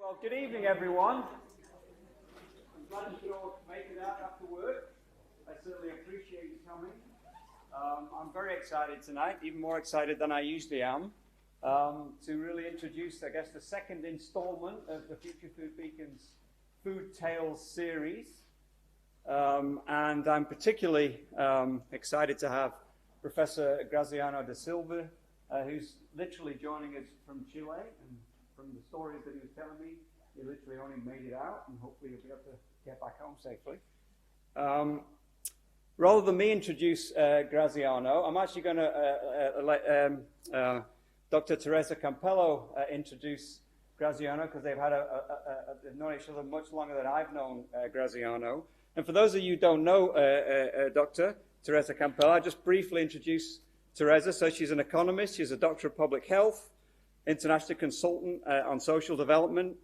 Well, good evening, everyone. I'm glad you could all make it out after work. I certainly appreciate you coming. I'm very excited tonight, even more excited than I usually am, to really introduce, I guess, the second installment of the Future Food Beacon's Food Tales series. And I'm particularly excited to have Professor Graziano da Silva, who's literally joining us from Chile. And from the stories that he was telling me, he literally only made it out, and hopefully he'll be able to get back home safely. Rather than me introduce Graziano, I'm actually going to let Dr. Teresa Campello introduce Graziano, because they've known each other much longer than I've known Graziano. And for those of you who don't know Dr. Teresa Campello, I'll just briefly introduce Teresa. So she's an economist, she's a doctor of public health, international consultant on social development.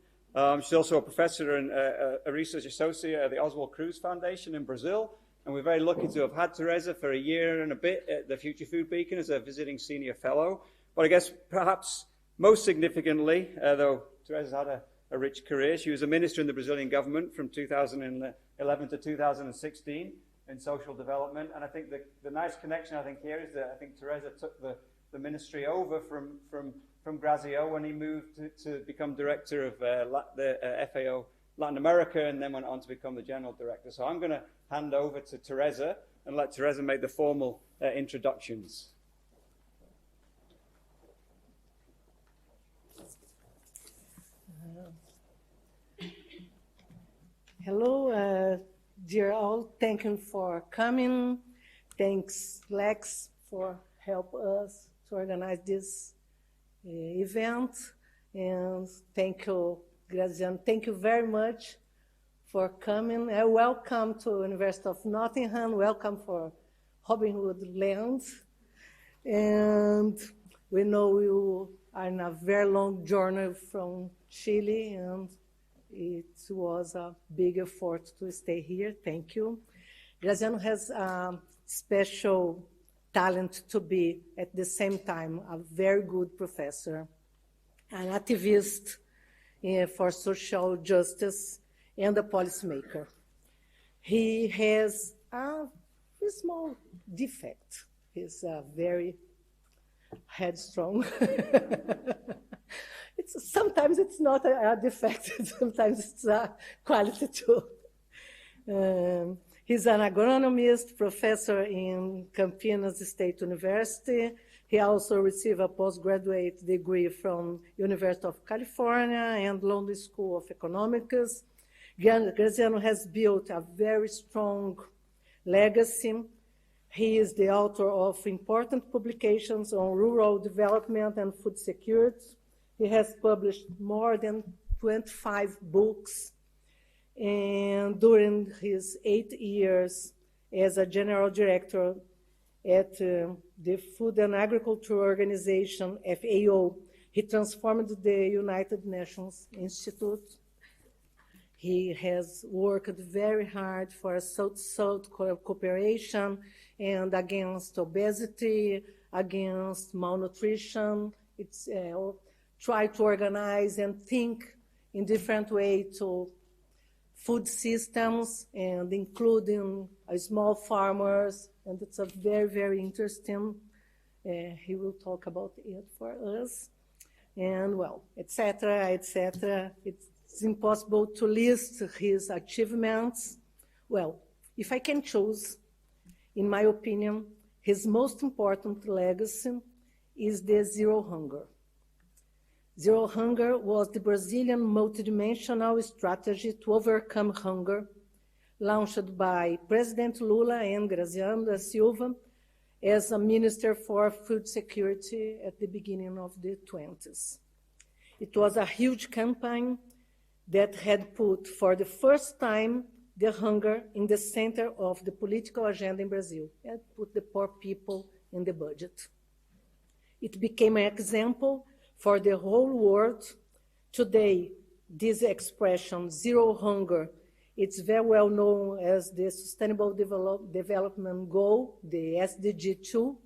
She's also a professor and a research associate at the Oswald Cruz Foundation in Brazil. And we're very lucky to have had Teresa for a year and a bit at the Future Food Beacon as a visiting senior fellow. But I guess perhaps most significantly, though Teresa's had a rich career, she was a minister in the Brazilian government from 2011 to 2016 in social development. And I think the nice connection I think here is that I think Teresa took the ministry over from Graziano when he moved to become director of the FAO Latin America, and then went on to become the general director. So I'm going to hand over to Teresa and let Teresa make the formal introductions. Hello, dear all. Thank you for coming. Thanks, Lex, for help us to organize this event. And thank you, Graziano. Thank you very much for coming. Welcome to University of Nottingham. Welcome for Robin Hood Land. And we know you are in a very long journey from Chile, and it was a big effort to stay here. Thank you. Graziano has a special talent to be, at the same time, a very good professor, an activist for social justice, and a policymaker. He has a small defect. He's very headstrong. Sometimes it's not a defect, sometimes it's a quality too. He's an agronomist, professor in Campinas State University. He also received a postgraduate degree from University of California and London School of Economics. Graziano has built a very strong legacy. He is the author of important publications on rural development and food security. He has published more than 25 books. And during his 8 years as a general director at the Food and Agriculture Organization, FAO, he transformed the United Nations Institute. He has worked very hard for South-South cooperation and against obesity, against malnutrition. It's try to organize and think in different ways to food systems and including small farmers, and it's a very, very interesting. He will talk about it for us, and well, etc., etc. It's impossible to list his achievements. Well, if I can choose, in my opinion, his most important legacy is the Zero Hunger. Zero Hunger was the Brazilian multidimensional strategy to overcome hunger, launched by President Lula and Graziano da Silva as a minister for food security at the beginning of the 20s. It was a huge campaign that had put, for the first time, the hunger in the center of the political agenda in Brazil, and put the poor people in the budget. It became an example for the whole world. Today, this expression, zero hunger, it's very well known as the Sustainable Development Goal, the SDG 2,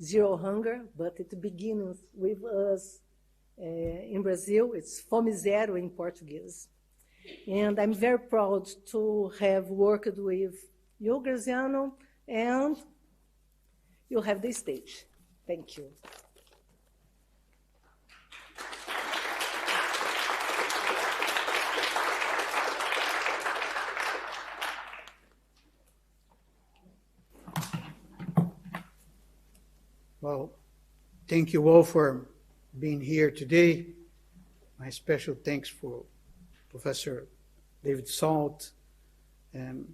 zero hunger, but it begins with us In Brazil, it's fome zero in Portuguese. And I'm very proud to have worked with you, Graziano, and you have the stage. Thank you. Well, thank you all for being here today. My special thanks for Professor David Salt and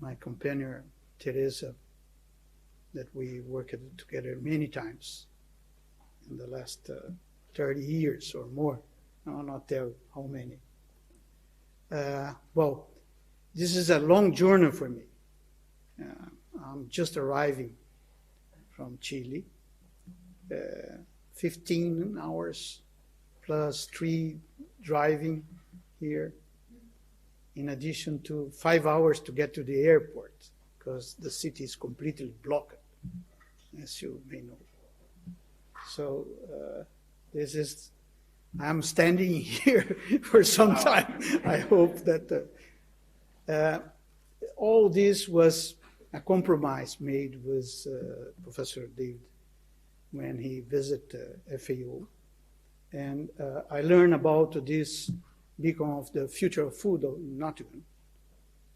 my companion Teresa, that we worked together many times in the last 30 years or more. I'll not tell how many. Well, this is a long journey for me. I'm just arriving from Chile. 15 hours plus 3 driving here, in addition to 5 hours to get to the airport, because the city is completely blocked, as you may know. So I'm standing here for some time. I hope that all this was a compromise made with Professor David when he visited FAO. And I learned about this beacon of the future of food in Nottingham.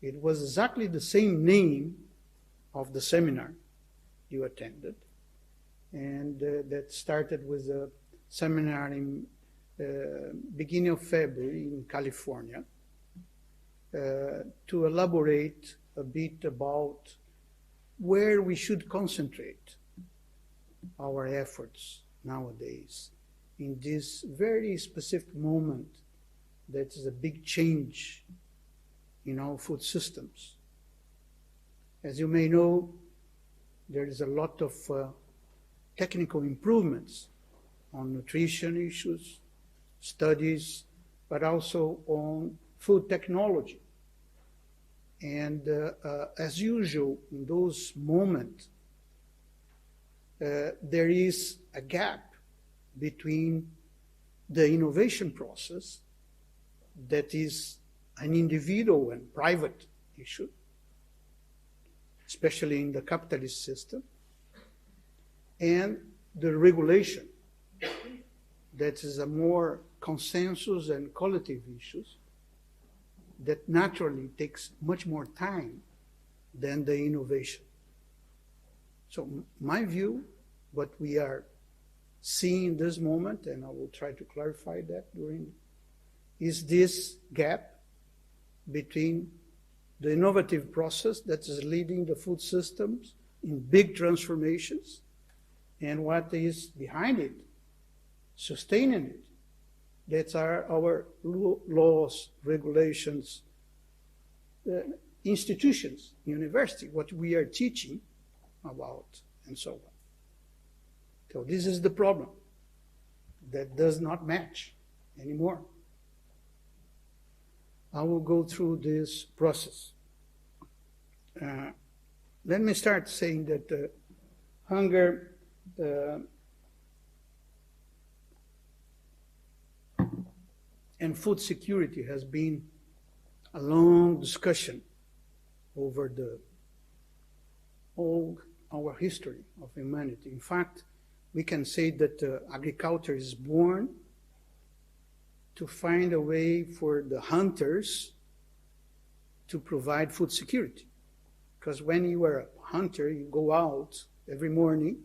It was exactly the same name of the seminar you attended. And that started with a seminar in beginning of February in California to elaborate a bit about where we should concentrate our efforts nowadays in this very specific moment that is a big change in our food systems. As you may know, there is a lot of technical improvements on nutrition issues, studies, but also on food technology. And as usual, in those moments, there is a gap between the innovation process that is an individual and private issue, especially in the capitalist system, and the regulation that is a more consensus and collective issues that naturally takes much more time than the innovation. So my view, what we are seeing in this moment, and I will try to clarify that is this gap between the innovative process that is leading the food systems in big transformations and what is behind it, sustaining it. That's our laws, regulations, institutions, university, what we are teaching about, and so on. So this is the problem that does not match anymore. I will go through this process. Let me start saying that hunger and food security has been a long discussion over all our history of humanity. In fact, we can say that agriculture is born to find a way for the hunters to provide food security. Because when you are a hunter, you go out every morning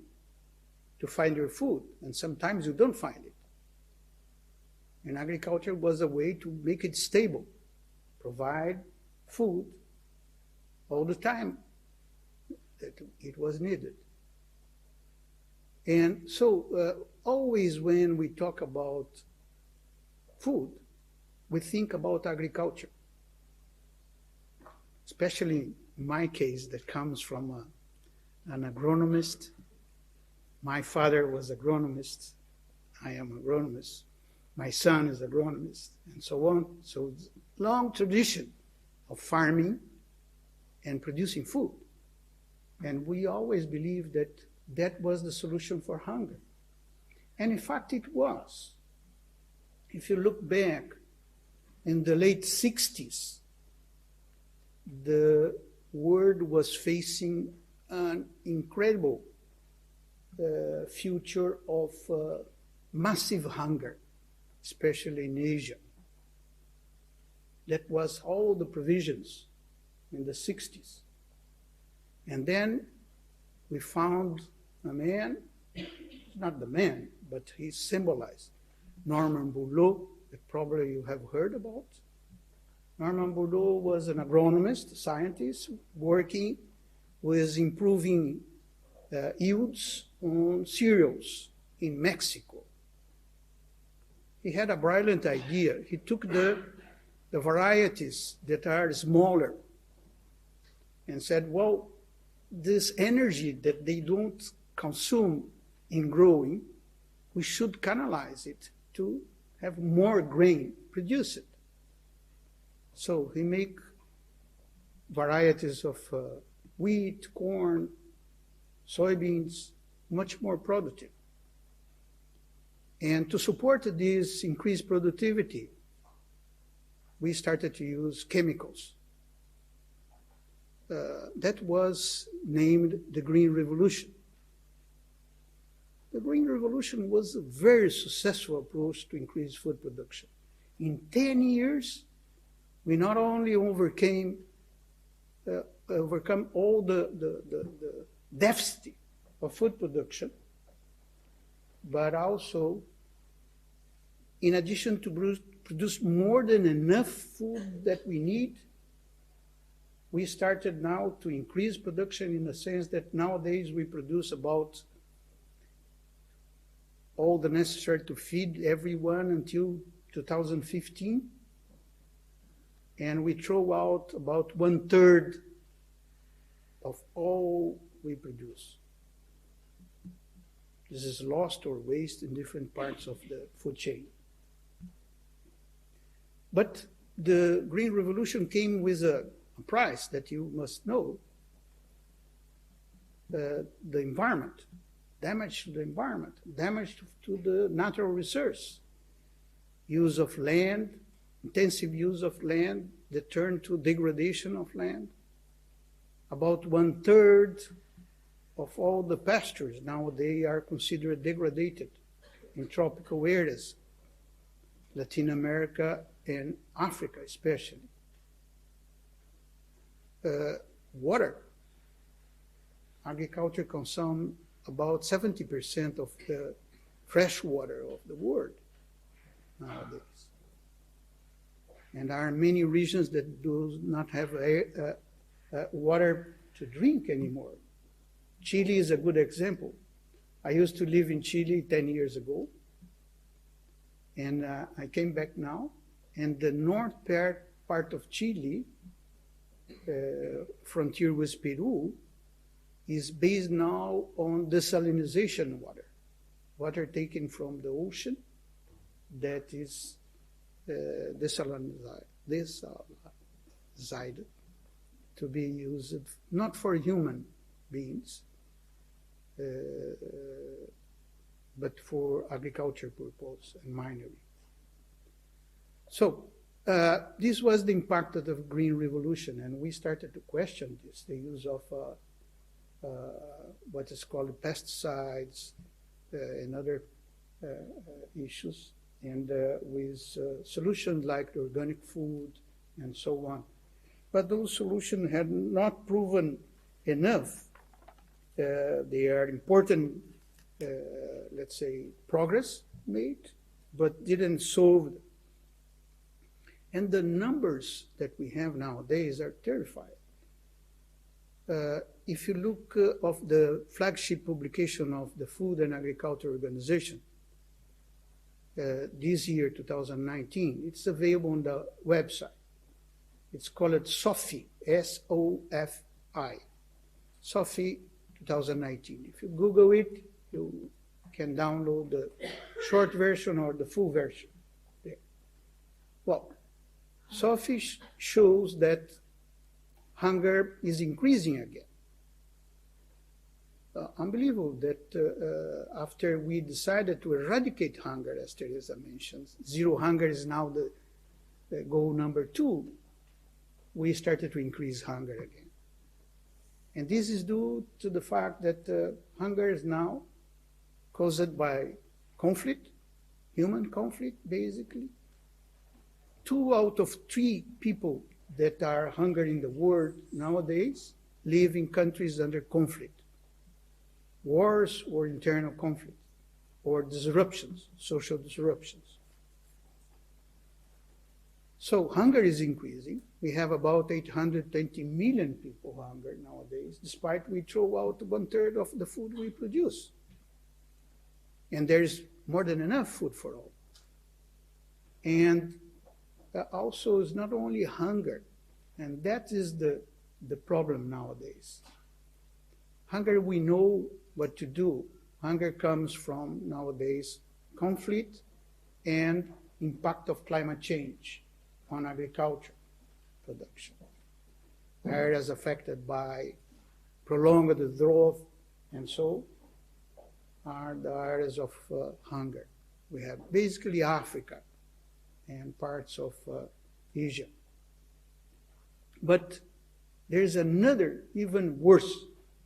to find your food, and sometimes you don't find it. And agriculture was a way to make it stable, provide food all the time that it was needed. And so always when we talk about food, we think about agriculture, especially in my case that comes from an agronomist. My father was agronomist. I am agronomist. My son is agronomist, and so on. So it's a long tradition of farming and producing food. And we always believed that that was the solution for hunger. And in fact, it was. if you look back in the late 60s, the world was facing an incredible future of massive hunger, especially in Asia. That was all the provisions in the 60s. And then we found a man, not the man, but he symbolized Norman Borlaug, that probably you have heard about. Norman Borlaug was an agronomist, scientist, working with improving yields on cereals in Mexico. He had a brilliant idea. He took the varieties that are smaller and said, well, this energy that they don't consume in growing, we should canalize it to have more grain, produce it. So he make varieties of wheat, corn, soybeans, much more productive. And to support this increased productivity, we started to use chemicals. That was named the Green Revolution. The Green Revolution was a very successful approach to increase food production. In 10 years, we not only overcome all the deficit of food production, but also, in addition to produce more than enough food that we need, we started now to increase production in the sense that nowadays we produce about all the necessary to feed everyone until 2015. And we throw out about 1/3 of all we produce. This is lost or waste in different parts of the food chain. But the Green Revolution came with a price that you must know. The environment, damage to the environment, damage to the natural resource, use of land, intensive use of land that turned to degradation of land. About 1/3 of all the pastures now they are considered degraded in tropical areas, Latin America and Africa especially. Water. Agriculture consumes about 70% of the fresh water of the world nowadays. And there are many regions that do not have water to drink anymore. Chile is a good example. I used to live in Chile 10 years ago, and I came back now, and the north part of Chile, frontier with Peru, is based now on desalinization water, water taken from the ocean that is desalinized to be used not for human beings, but for agriculture purpose and mining. So this was the impact of the Green Revolution, and we started to question this, the use of what is called pesticides and other issues, and with solutions like the organic food and so on. But those solutions had not proven enough. They are important, let's say, progress made, but didn't solve it. And the numbers that we have nowadays are terrifying. If you look of the flagship publication of the Food and Agriculture Organization, this year, 2019, it's available on the website. It's called SOFI, S-O-F-I, SOFI 2019. If you Google it, you can download the short version or the full version. There. Well, SOFI shows that hunger is increasing again. unbelievable that after we decided to eradicate hunger, as Teresa mentioned, zero hunger is now the goal number 2, we started to increase hunger again. And this is due to the fact that hunger is now caused by conflict, human conflict, basically. 2 out of 3 people that are hungry in the world nowadays live in countries under conflict, wars or internal conflict, or disruptions, social disruptions. So hunger is increasing. We have about 820 million people hungry nowadays, despite we throw out 1/3 of the food we produce. And there is more than enough food for all. And also it's not only hunger, and that is the problem nowadays. Hunger, we know what to do. Hunger comes from, nowadays, conflict and impact of climate change on agriculture production. Areas affected by prolonged drought and so are the areas of hunger. We have basically Africa and parts of Asia. But there's another even worse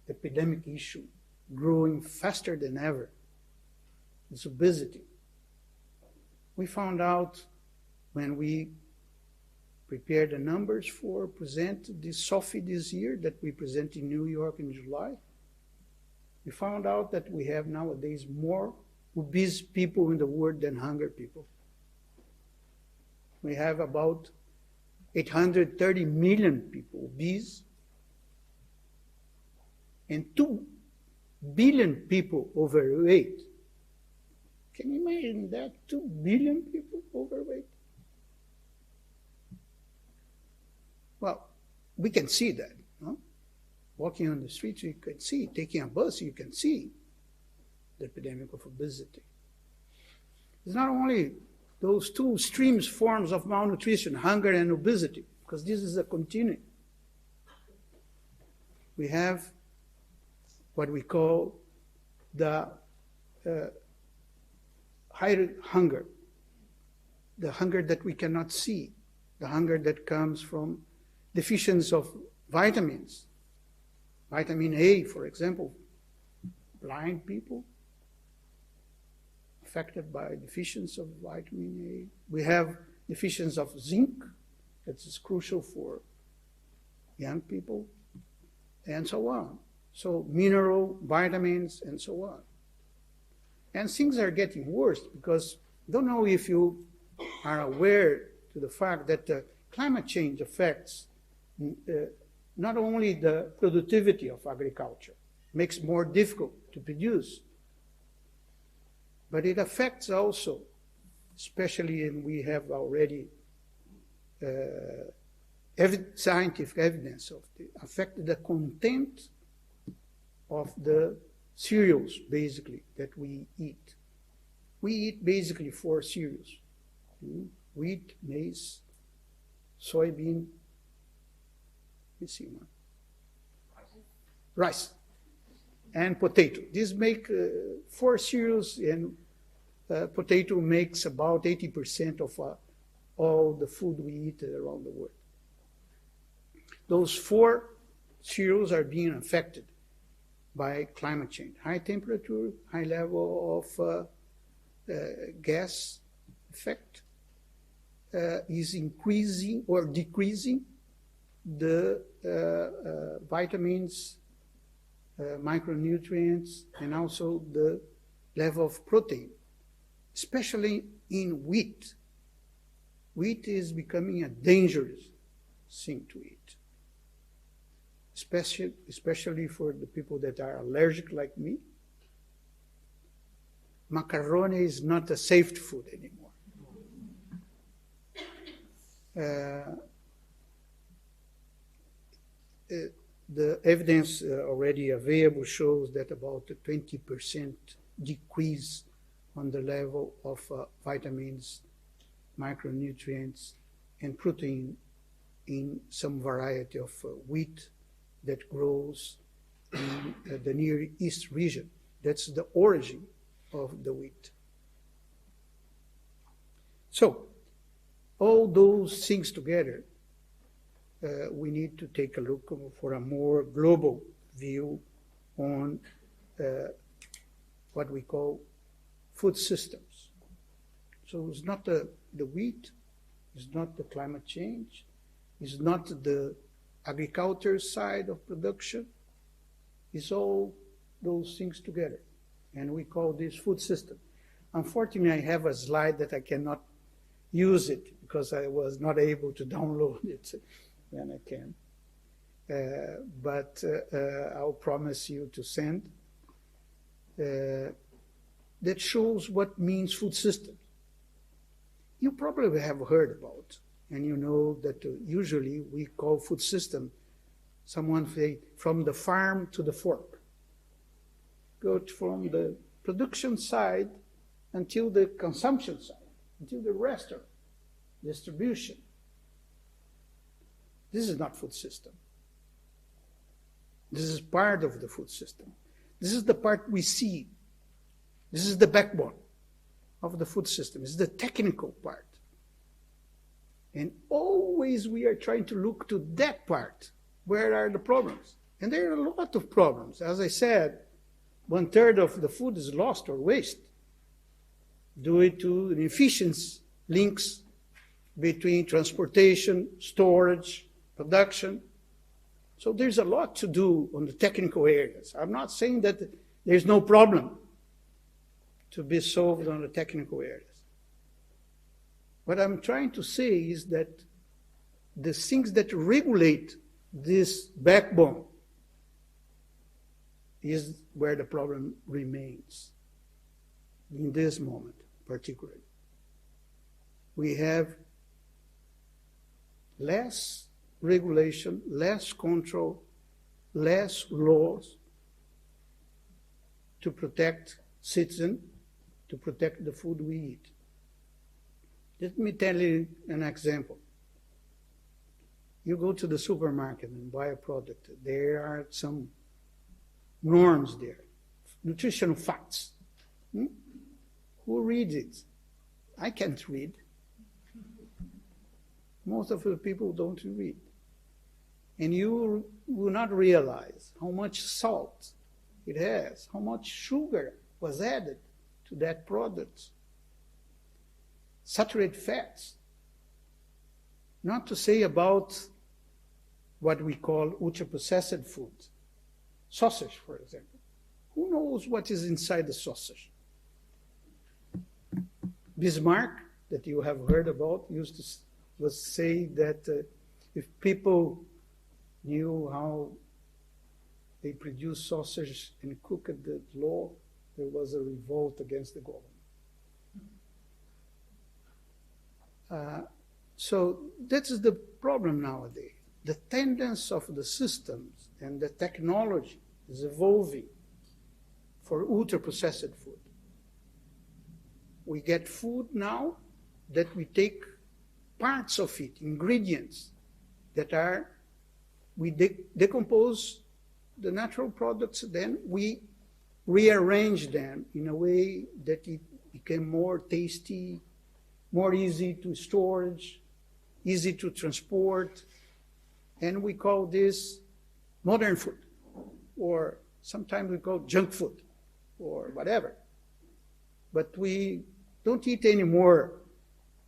epidemic issue growing faster than ever. It's obesity. We found out when we prepared the numbers for present the SOFI this year that we present in New York in July. We found out that we have nowadays more obese people in the world than hungry people. We have about 830 million people obese and 2 billion people overweight. Can you imagine that? 2 billion people overweight? Well, we can see that. No? Walking on the streets, you can see. Taking a bus, you can see the epidemic of obesity. It's not only those 2 extreme forms of malnutrition, hunger and obesity, because this is a continuum. We have what we call the higher hunger, the hunger that we cannot see, the hunger that comes from deficiency of vitamins. Vitamin A, for example, blind people affected by deficiency of vitamin A. We have deficiency of zinc, that is crucial for young people, and so on. So mineral, vitamins, and so on. And things are getting worse because I don't know if you are aware to the fact that climate change affects not only the productivity of agriculture, makes it more difficult to produce, but it affects also, especially, and we have already scientific evidence of it, affect the content of the cereals, basically, that we eat. We eat basically 4 cereals: wheat, maize, soybean, let's see one, rice, and potato. These make 4 cereals, and potato makes about 80% of all the food we eat around the world. Those 4 cereals are being affected by climate change. High temperature, high level of gas effect is increasing or decreasing the vitamins, micronutrients, and also the level of protein, especially in wheat. Wheat is becoming a dangerous thing to eat, especially for the people that are allergic like me. Macaroni is not a safe food anymore. The evidence already available shows that about a 20% decrease on the level of vitamins, micronutrients, and protein in some variety of wheat that grows in the Near East region. That's the origin of the wheat. So, all those things together, we need to take a look for a more global view on what we call food systems. So it's not the wheat, it's not the climate change, it's not the agriculture side of production, it's all those things together. And we call this food system. Unfortunately, I have a slide that I cannot use it because I was not able to download it when I can. But I'll promise you to send. That shows what means food systems. You probably have heard about, and you know that usually we call food system, someone say, from the farm to the fork. Go from the production side until the consumption side, until the restaurant, distribution. This is not food system. This is part of the food system. This is the part we see. This is the backbone of the food system. It's the technical part. And always we are trying to look to that part. Where are the problems? And there are a lot of problems. As I said, 1/3 of the food is lost or waste due to inefficiency links between transportation, storage, production. So there's a lot to do on the technical areas. I'm not saying that there's no problem to be solved on the technical areas. What I'm trying to say is that the things that regulate this backbone is where the problem remains in this moment particularly. We have less regulation, less control, less laws to protect citizens, to protect the food we eat. Let me tell you an example. You go to the supermarket and buy a product. There are some norms there, nutritional facts. Who reads it? I can't read. Most of the people don't read. And you will not realize how much salt it has, how much sugar was added to that product. Saturated fats. Not to say about what we call ultra-processed food. Sausage, for example. Who knows what is inside the sausage? Bismarck, that you have heard about, used to say that if people knew how they produce sausage and cook at the law, there was a revolt against the government. So that is the problem nowadays. The tendency of the systems and the technology is evolving for ultra-processed food. We get food now that we take parts of it, ingredients that are, we decompose the natural products, then we rearrange them in a way that it became more tasty, more easy to storage, easy to transport, and we call this modern food, or sometimes we call junk food, or whatever. But we don't eat anymore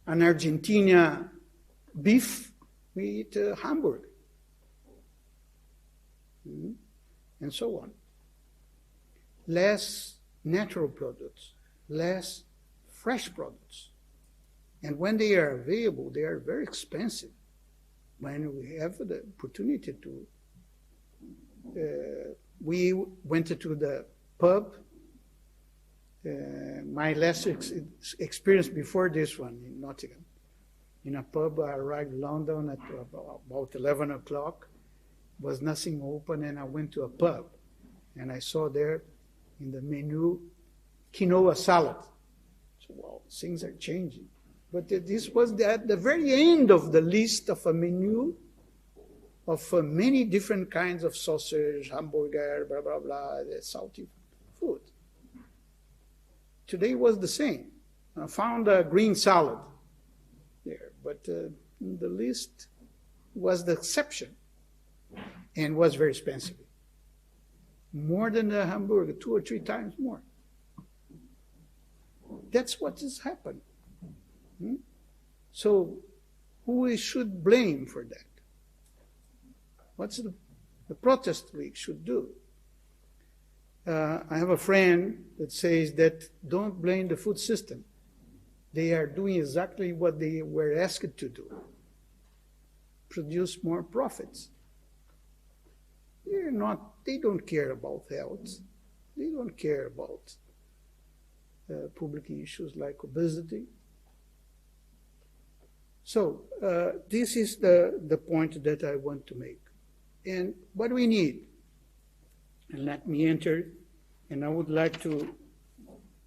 an Argentina beef, we eat hamburger, and so on. Less natural products, less fresh products. And when they are available, they are very expensive. When we have the opportunity to, we went to the pub. My last experience before this one in Nottingham. In a pub, I arrived in London at about 11 o'clock. Was nothing open, and I went to a pub. And I saw there in the menu, quinoa salad. So, wow, things are changing. But this was at the very end of the list of a menu. of many different kinds of sausage, hamburger, blah, blah, blah, the salty food. Today was the same. I found a green salad there, but the list was the exception and was very expensive. More than the hamburger, 2 or 3 times more. That's what has happened. So who we should blame for that? What's the protest league should do? I have a friend that says that don't blame the food system. They are doing exactly what they were asked to do. Produce more profits. They don't care about health. They don't care about public issues like obesity. So this is the point that I want to make. And what we need, and let me enter, and I would like to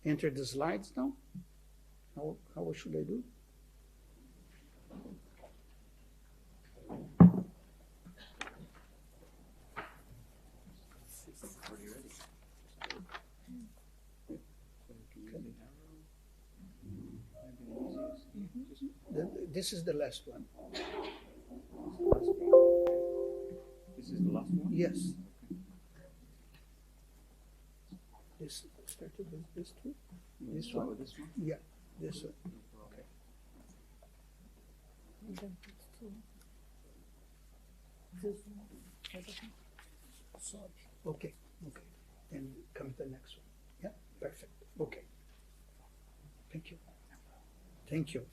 enter the slides now. How should I do? This is the last one. This is the last one? Yes. This started with this two? This one? This one? Yeah, this one. Okay, okay. And come to the next one. Yeah, perfect. Okay. Thank you. Thank you.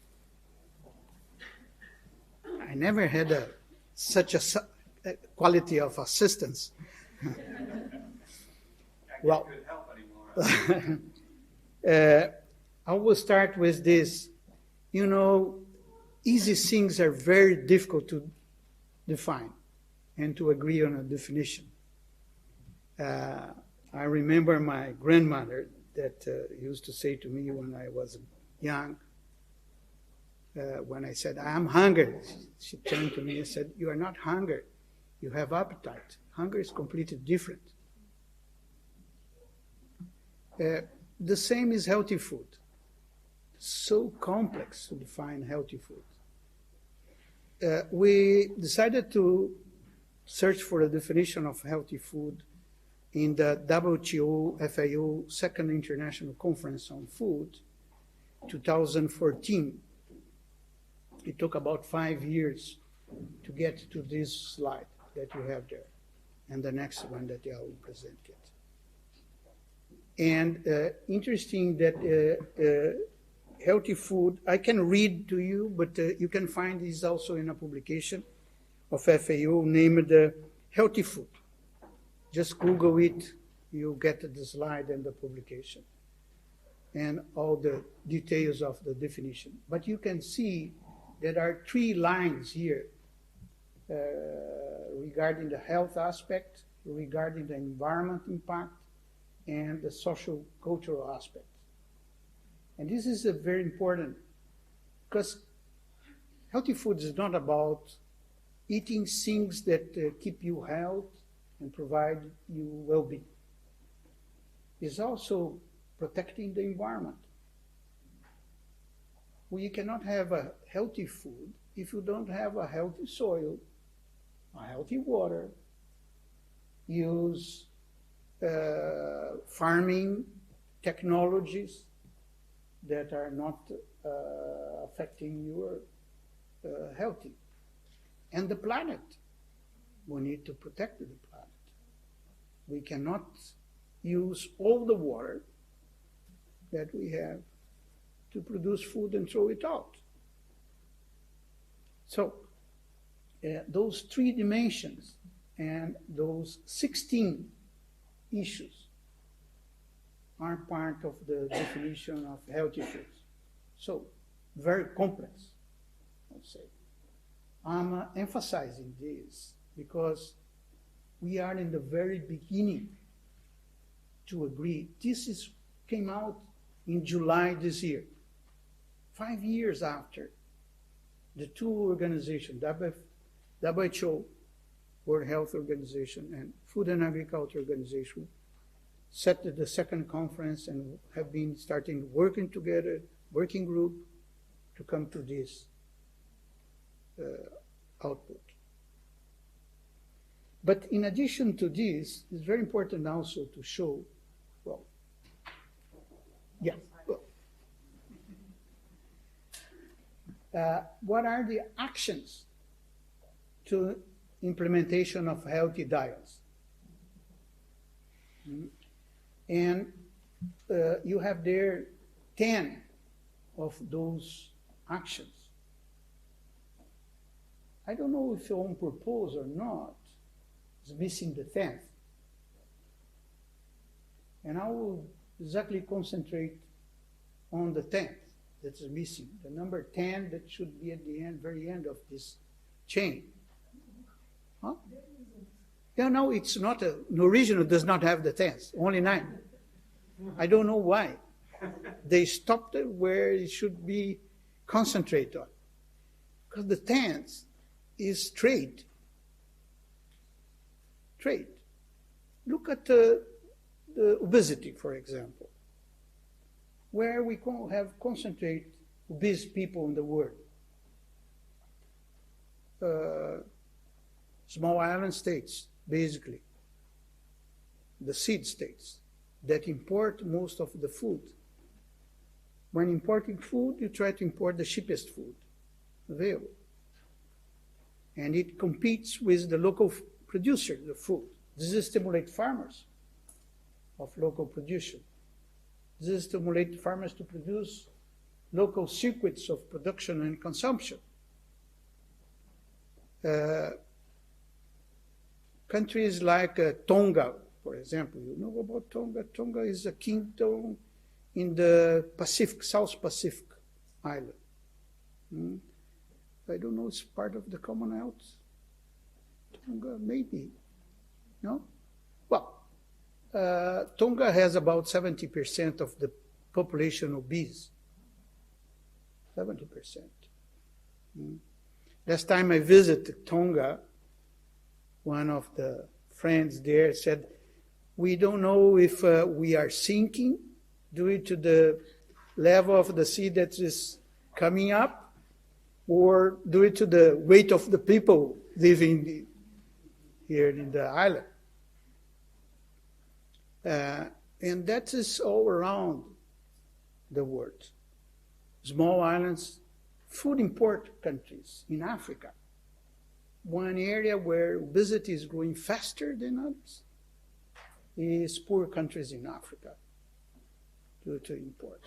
I never had such a quality of assistance. Well, I will start with this. You know, easy things are very difficult to define and to agree on a definition. I remember my grandmother that used to say to me when I was young, when I said, I'm hungry, she turned to me and said, you are not hungry, you have appetite. Hunger is completely different. The same is healthy food. So complex to define healthy food. We decided to search for a definition of healthy food in the WTO FAO Second International Conference on Food, 2014. It took about 5 years to get to this slide that you have there, and the next one that I will present it. And interesting that healthy food, I can read to you, but you can find this also in a publication of FAO named Healthy Food. Just Google it, you'll get the slide and the publication and all the details of the definition. But you can see there are 3 lines here regarding the health aspect, regarding the environment impact, and the social cultural aspect. And this is very important because healthy food is not about eating things that keep you healthy and provide you well-being. It's also protecting the environment. We cannot have a healthy food if you don't have a healthy soil, a healthy water, use farming technologies that are not affecting your health. And the planet. We need to protect the planet. We cannot use all the water that we have to produce food and throw it out. So those 3 dimensions and those 16 issues are part of the definition of healthy foods. So very complex, I'll say. I'm emphasizing this because we are in the very beginning to agree. This came out in July this year, 5 years after the 2 organizations, WHO World Health Organization, and Food and Agriculture Organization set the second conference and have been starting working together, working group, to come to this output. But in addition to this, it's very important also to show, well, yeah. What are the actions to implementation of healthy diets? And you have there 10 of those actions. I don't know if on purpose or not, it's missing the 10th. And I will exactly concentrate on the 10th that is missing, the number 10 that should be at the end, very end of this chain. Huh? Yeah, no, it's not the original does not have the 10th, only 9. I don't know why. They stopped it where it should be concentrated on. Because the 10th is trade. Trade. Look at the obesity, for example, where we have concentrate obese people in the world. Small island states, basically, the seed states that import most of the food. When importing food, you try to import the cheapest food available. And it competes with the local producer, the food. This stimulates farmers of local production. This stimulates farmers to produce local circuits of production and consumption. Countries like Tonga, for example, you know about Tonga? Tonga is a kingdom in the Pacific, South Pacific island. I don't know, it's part of the Commonwealth. Tonga, maybe. No? Well, Tonga has about 70% of the population obese. 70%. Last time I visited Tonga, one of the friends there said, we don't know if we are sinking due to the level of the sea that is coming up, or due to the weight of the people living here in the island. And that is all around the world. Small islands, food import countries in Africa. One area where obesity is growing faster than others is poor countries in Africa due to import.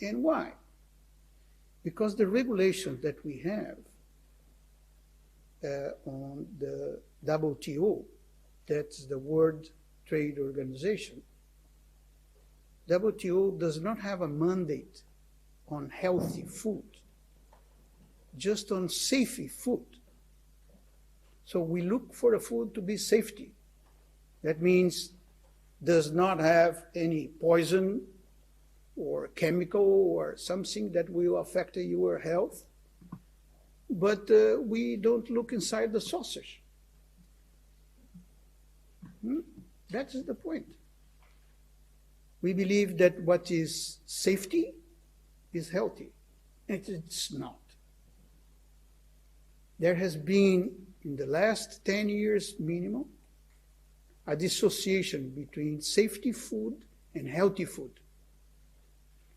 And why? Because the regulations that we have on the WTO, that's the World Trade Organization, WTO does not have a mandate on healthy food, just on safe food. So we look for the food to be safety. That means does not have any poison or chemical or something that will affect your health. But we don't look inside the sausage. That is the point. We believe that what is safety is healthy. It's not. There has been, in the last 10 years minimum, a dissociation between safety food and healthy food.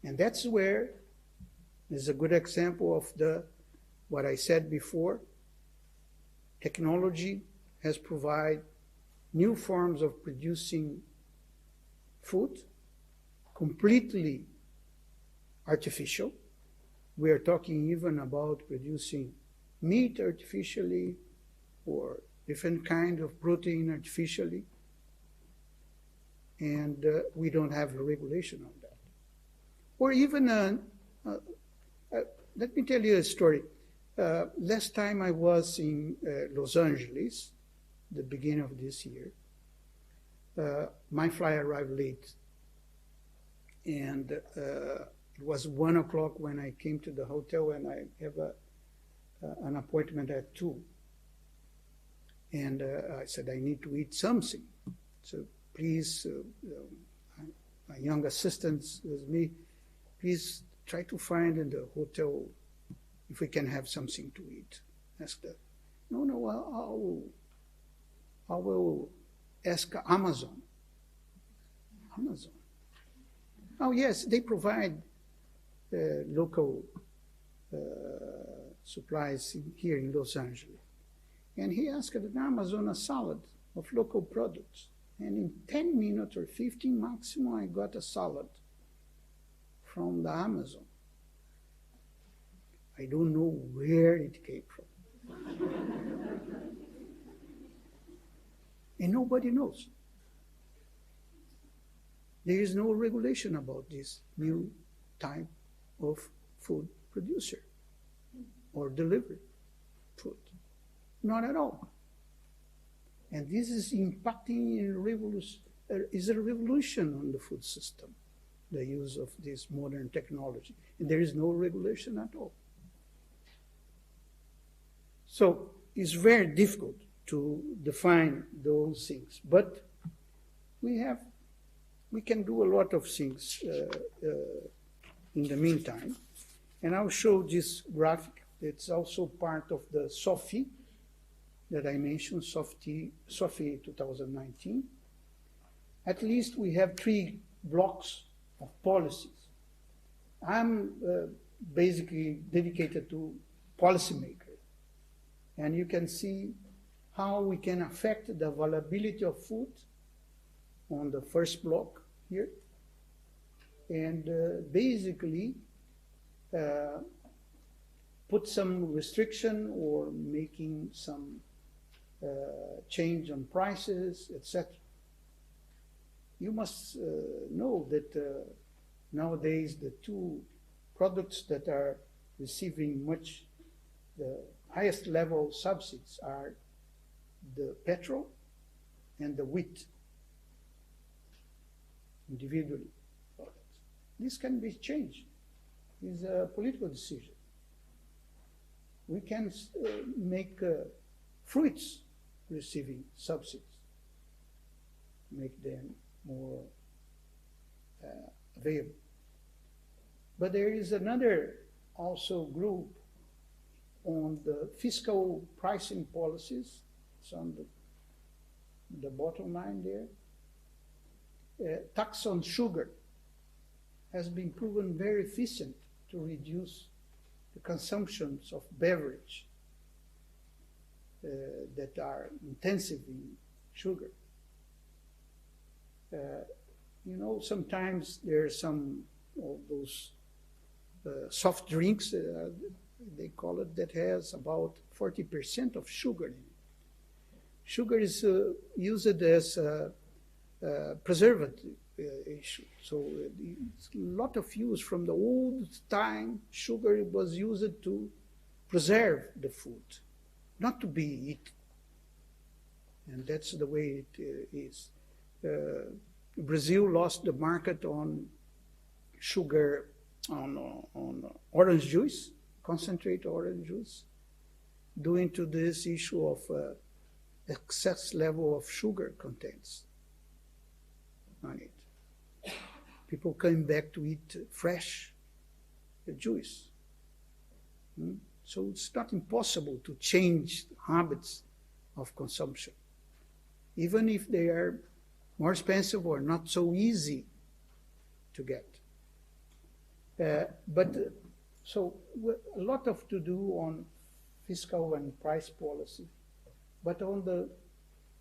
And that's where there's a good example of what I said before. Technology has provided new forms of producing food, completely artificial. We are talking even about producing meat artificially or different kind of protein artificially. And we don't have a regulation on that. Or even, let me tell you a story. Last time I was in Los Angeles, the beginning of this year, my flight arrived late. And it was 1 o'clock when I came to the hotel, and I have an appointment at 2. And I said, I need to eat something. So please, my young assistant with me, please try to find in the hotel if we can have something to eat. Ask the, no, I will ask Amazon. Amazon. Oh yes, they provide local supplies here in Los Angeles. And he asked at Amazon a salad of local products. And in 10 minutes or 15 maximum, I got a salad from the Amazon. I don't know where it came from. And nobody knows. There is no regulation about this new type of food producer or delivery food. Not at all. And this is impacting is a revolution on the food system, the use of this modern technology. And there is no regulation at all. So it's very difficult to define those things. But we can do a lot of things in the meantime. And I'll show this graphic. It's also part of the SOFI that I mentioned, SOFI 2019. At least we have 3 blocks of policies. I'm basically dedicated to policymakers. And you can see how we can affect the availability of food on the first block here. And basically put some restriction or making some change on prices, etc. You must know that nowadays the 2 products that are receiving the highest level of subsidies are the petrol and the wheat, individually products. This can be changed. It's a political decision. We can make fruits receiving subsidies, make them more available. But there is another also group on the fiscal pricing policies. It's on the bottom line there. Tax on sugar has been proven very efficient to reduce the consumptions of beverage that are intensive in sugar. Sometimes there are some of those soft drinks, they call it, that has about 40% of sugar in it. Sugar is used as a preservative issue. So it's a lot of use from the old time. Sugar was used to preserve the food, not to be eaten. And that's the way it is. Brazil lost the market on sugar, on orange juice, concentrate orange juice, due to this issue of excess level of sugar contents on it. People came back to eat fresh juice. So it's not impossible to change habits of consumption, even if they are more expensive or not so easy to get. So a lot of to do on fiscal and price policy. But on the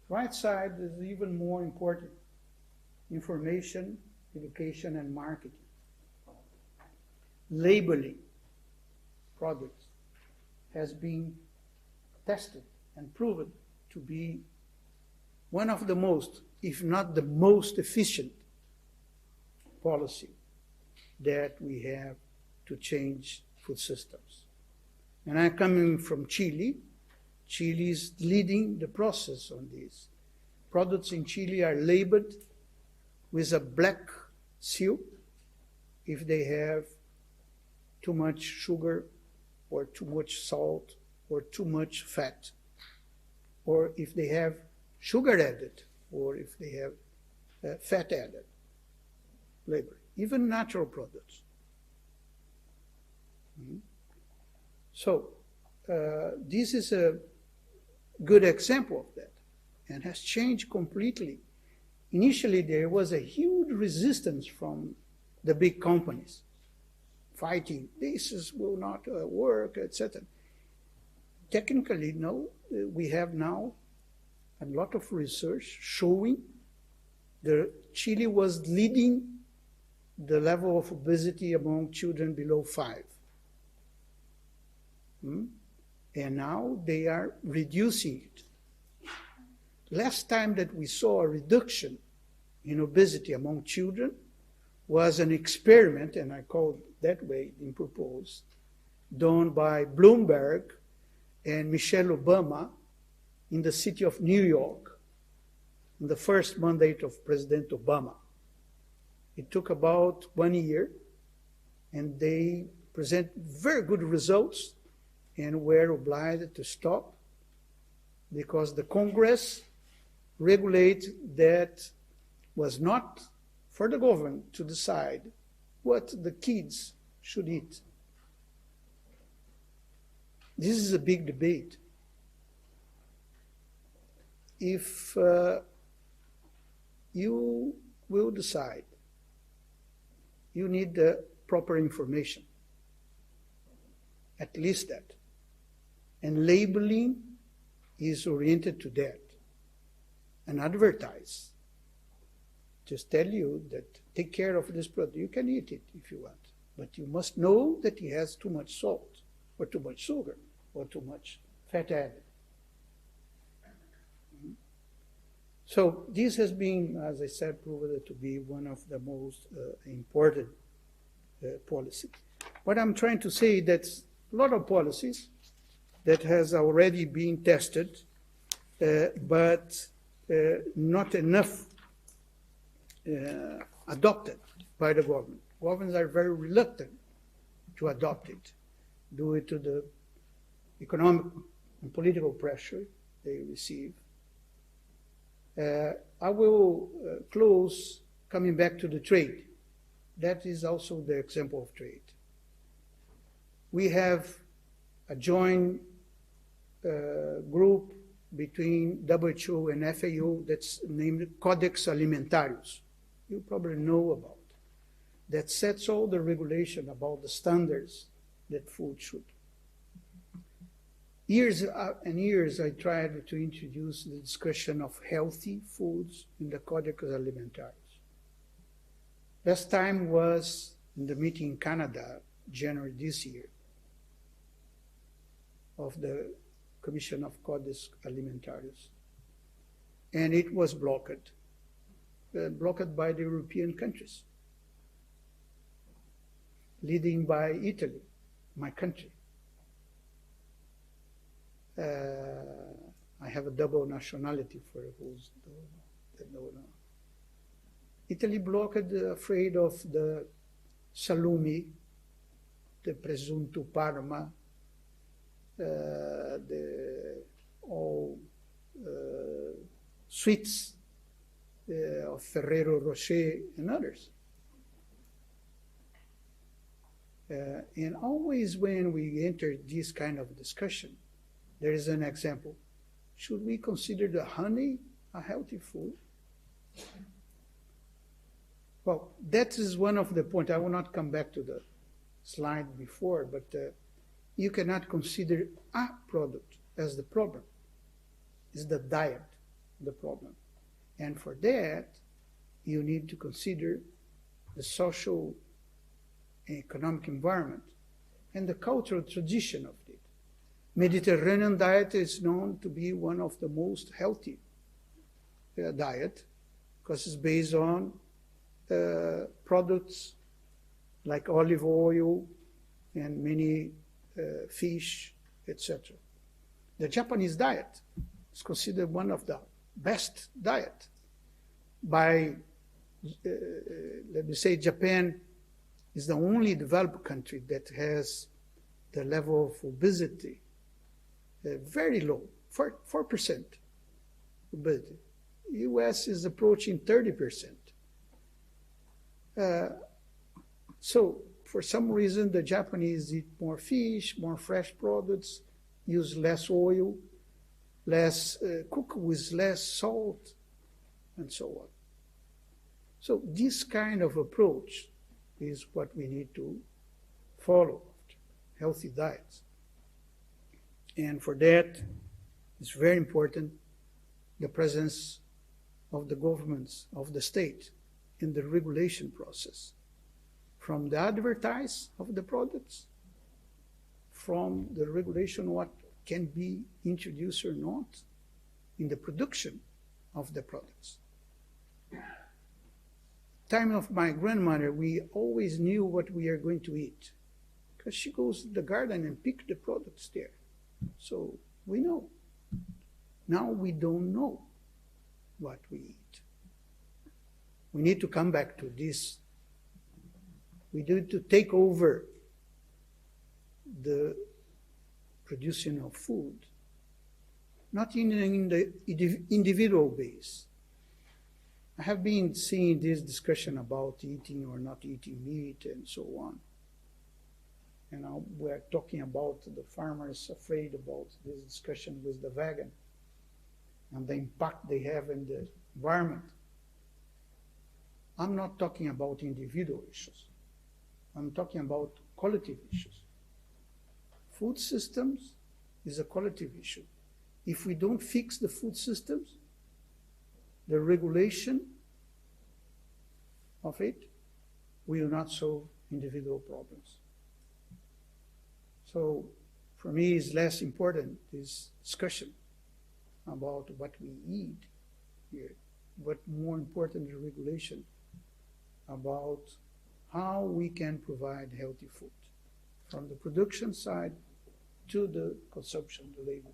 right side is even more important: information, education, and marketing. Labeling products has been tested and proven to be one of the most, if not the most efficient policy that we have to change food systems. And I'm coming from Chile. Chile is leading the process on this. Products in Chile are labeled with a black seal if they have too much sugar or too much salt or too much fat. or if they have sugar added, or if they have fat added labor, even natural products. So this is a good example of that, and has changed completely. Initially, there was a huge resistance from the big companies, fighting, will not work, etc. Technically, no, we have now a lot of research showing that Chile was leading the level of obesity among children below 5. And now they are reducing it. Last time that we saw a reduction in obesity among children was an experiment, and I call it that way in purpose, done by Bloomberg and Michelle Obama in the city of New York in the first mandate of President Obama. It took about 1 year, and they present very good results and were obliged to stop because the Congress regulated that was not for the government to decide what the kids should eat. This is a big debate. If you will decide, you need the proper information, at least that. And labeling is oriented to that. And advertise. Just tell you that take care of this product. You can eat it if you want. But you must know that it has too much salt, or too much sugar, or too much fat added. So this has been, as I said, proven to be one of the most important policies. What I'm trying to say is that a lot of policies that has already been tested, but not enough adopted by the government. Governments are very reluctant to adopt it due to the economic and political pressure they receive. I will close coming back to the trade. That is also the example of trade. We have a joint group between WHO and FAO that's named Codex Alimentarius. You probably know about. That sets all the regulation about the standards that food should. Years and years I tried to introduce the discussion of healthy foods in the Codex Alimentarius. Last time was in the meeting in Canada, January this year, of the Commission of Codex Alimentarius. And it was blocked by the European countries, leading by Italy, my country. I have a double nationality for those that don't know. Italy blocked, afraid of the salumi, the presunto Parma, all sweets of Ferrero Rocher and others. And always when we enter this kind of discussion, there is an example. Should we consider the honey a healthy food? Well, that is one of the points. I will not come back to the slide before, but you cannot consider a product as the problem. It's the diet, the problem. And for that, you need to consider the social and economic environment and the cultural tradition of it. Mediterranean diet is known to be one of the most healthy diet because it's based on products like olive oil and many fish, etc. The Japanese diet is considered one of the best diet by, let me say, Japan is the only developed country that has the level of obesity very low, 4% obesity. U.S. is approaching 30%. So for some reason, the Japanese eat more fish, more fresh products, use less oil, cook with less salt, and so on. So this kind of approach is what we need to follow, healthy diets. And for that, it's very important the presence of the governments of the state in the regulation process, from the advertise of the products, from the regulation what can be introduced or not in the production of the products. Time of my grandmother, we always knew what we are going to eat because she goes to the garden and picks the products there. So we know. Now we don't know what we eat. We need to come back to this. We need to take over the producing of food, not in the individual base. I have been seeing this discussion about eating or not eating meat and so on. And now we're talking about the farmers afraid about this discussion with the vegan and the impact they have in the environment. I'm not talking about individual issues. I'm talking about collective issues. Food systems is a collective issue. If we don't fix the food systems, the regulation of it will not solve individual problems. So for me, it's less important, this discussion about what we eat here, but more important, the regulation about how we can provide healthy food from the production side to the consumption, the labeling.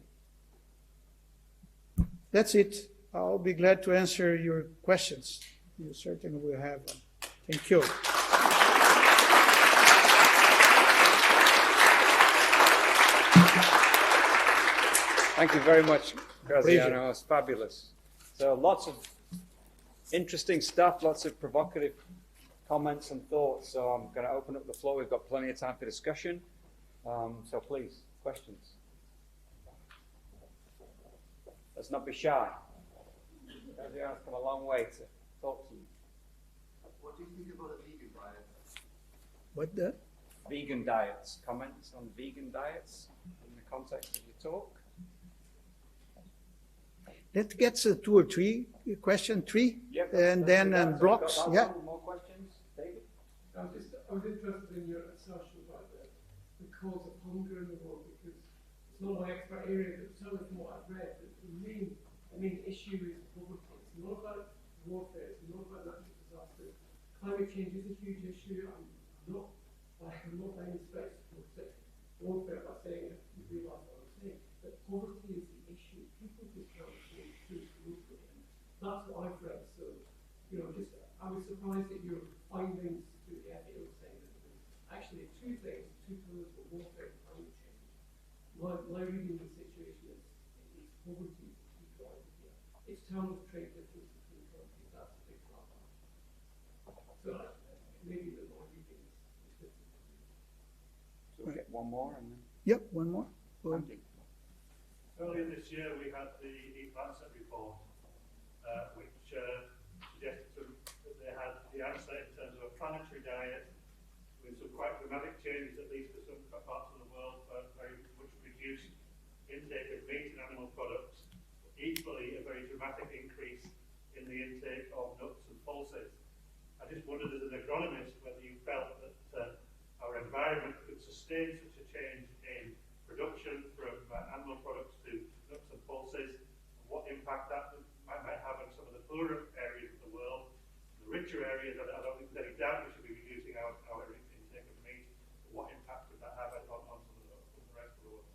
That's it. I'll be glad to answer your questions. You certainly will have them. Thank you. Thank you very much, Graziano. It's fabulous. So lots of interesting stuff, lots of provocative comments and thoughts. So I'm going to open up the floor. We've got plenty of time for discussion. So please, questions. Let's not be shy. Graziano's come a long way to talk to you. What do you think about a vegan diet? What the? Vegan diets. Comments on vegan diets in the context of your talk? Let's get to 2 or 3. Question 3, Yep, and then blocks. Yeah. More questions, David? I was interested in your assertion about the cause of hunger in the world, because it's not my expert area, but certainly from what I've read, the main issue is poverty. It's not about warfare, it's not about natural disasters. Climate change is a huge issue. I'm not by any stretch supporting warfare by saying that you realise what I'm saying. But poverty is the issue. People just can't afford food locally. And that's what I've read. So, I was surprised at your findings through the FAO saying that there's actually 2 things, 2 pillars for warfare and climate change. My reading of the situation is poverty is the key driver here. External trade difference between countries, that's a big problem. So maybe the more reading is different. So we'll get one more and then. Yep, one more. Andy. Earlier this year, we had the Eat Lancet report, which suggested that they had the answer in terms of a planetary diet with some quite dramatic changes, at least for some parts of the world, very much reduced intake of meat and animal products, but equally a very dramatic increase in the intake of nuts and pulses. I just wondered, as an agronomist, whether you felt that our environment could sustain such a change in production from animal products to nuts and pulses, and what impact that might have on some of the poorer areas of the world. The richer areas, I don't think there's any doubt we should be reducing our intake of meat, but what impact would that have on some of the rest of the world?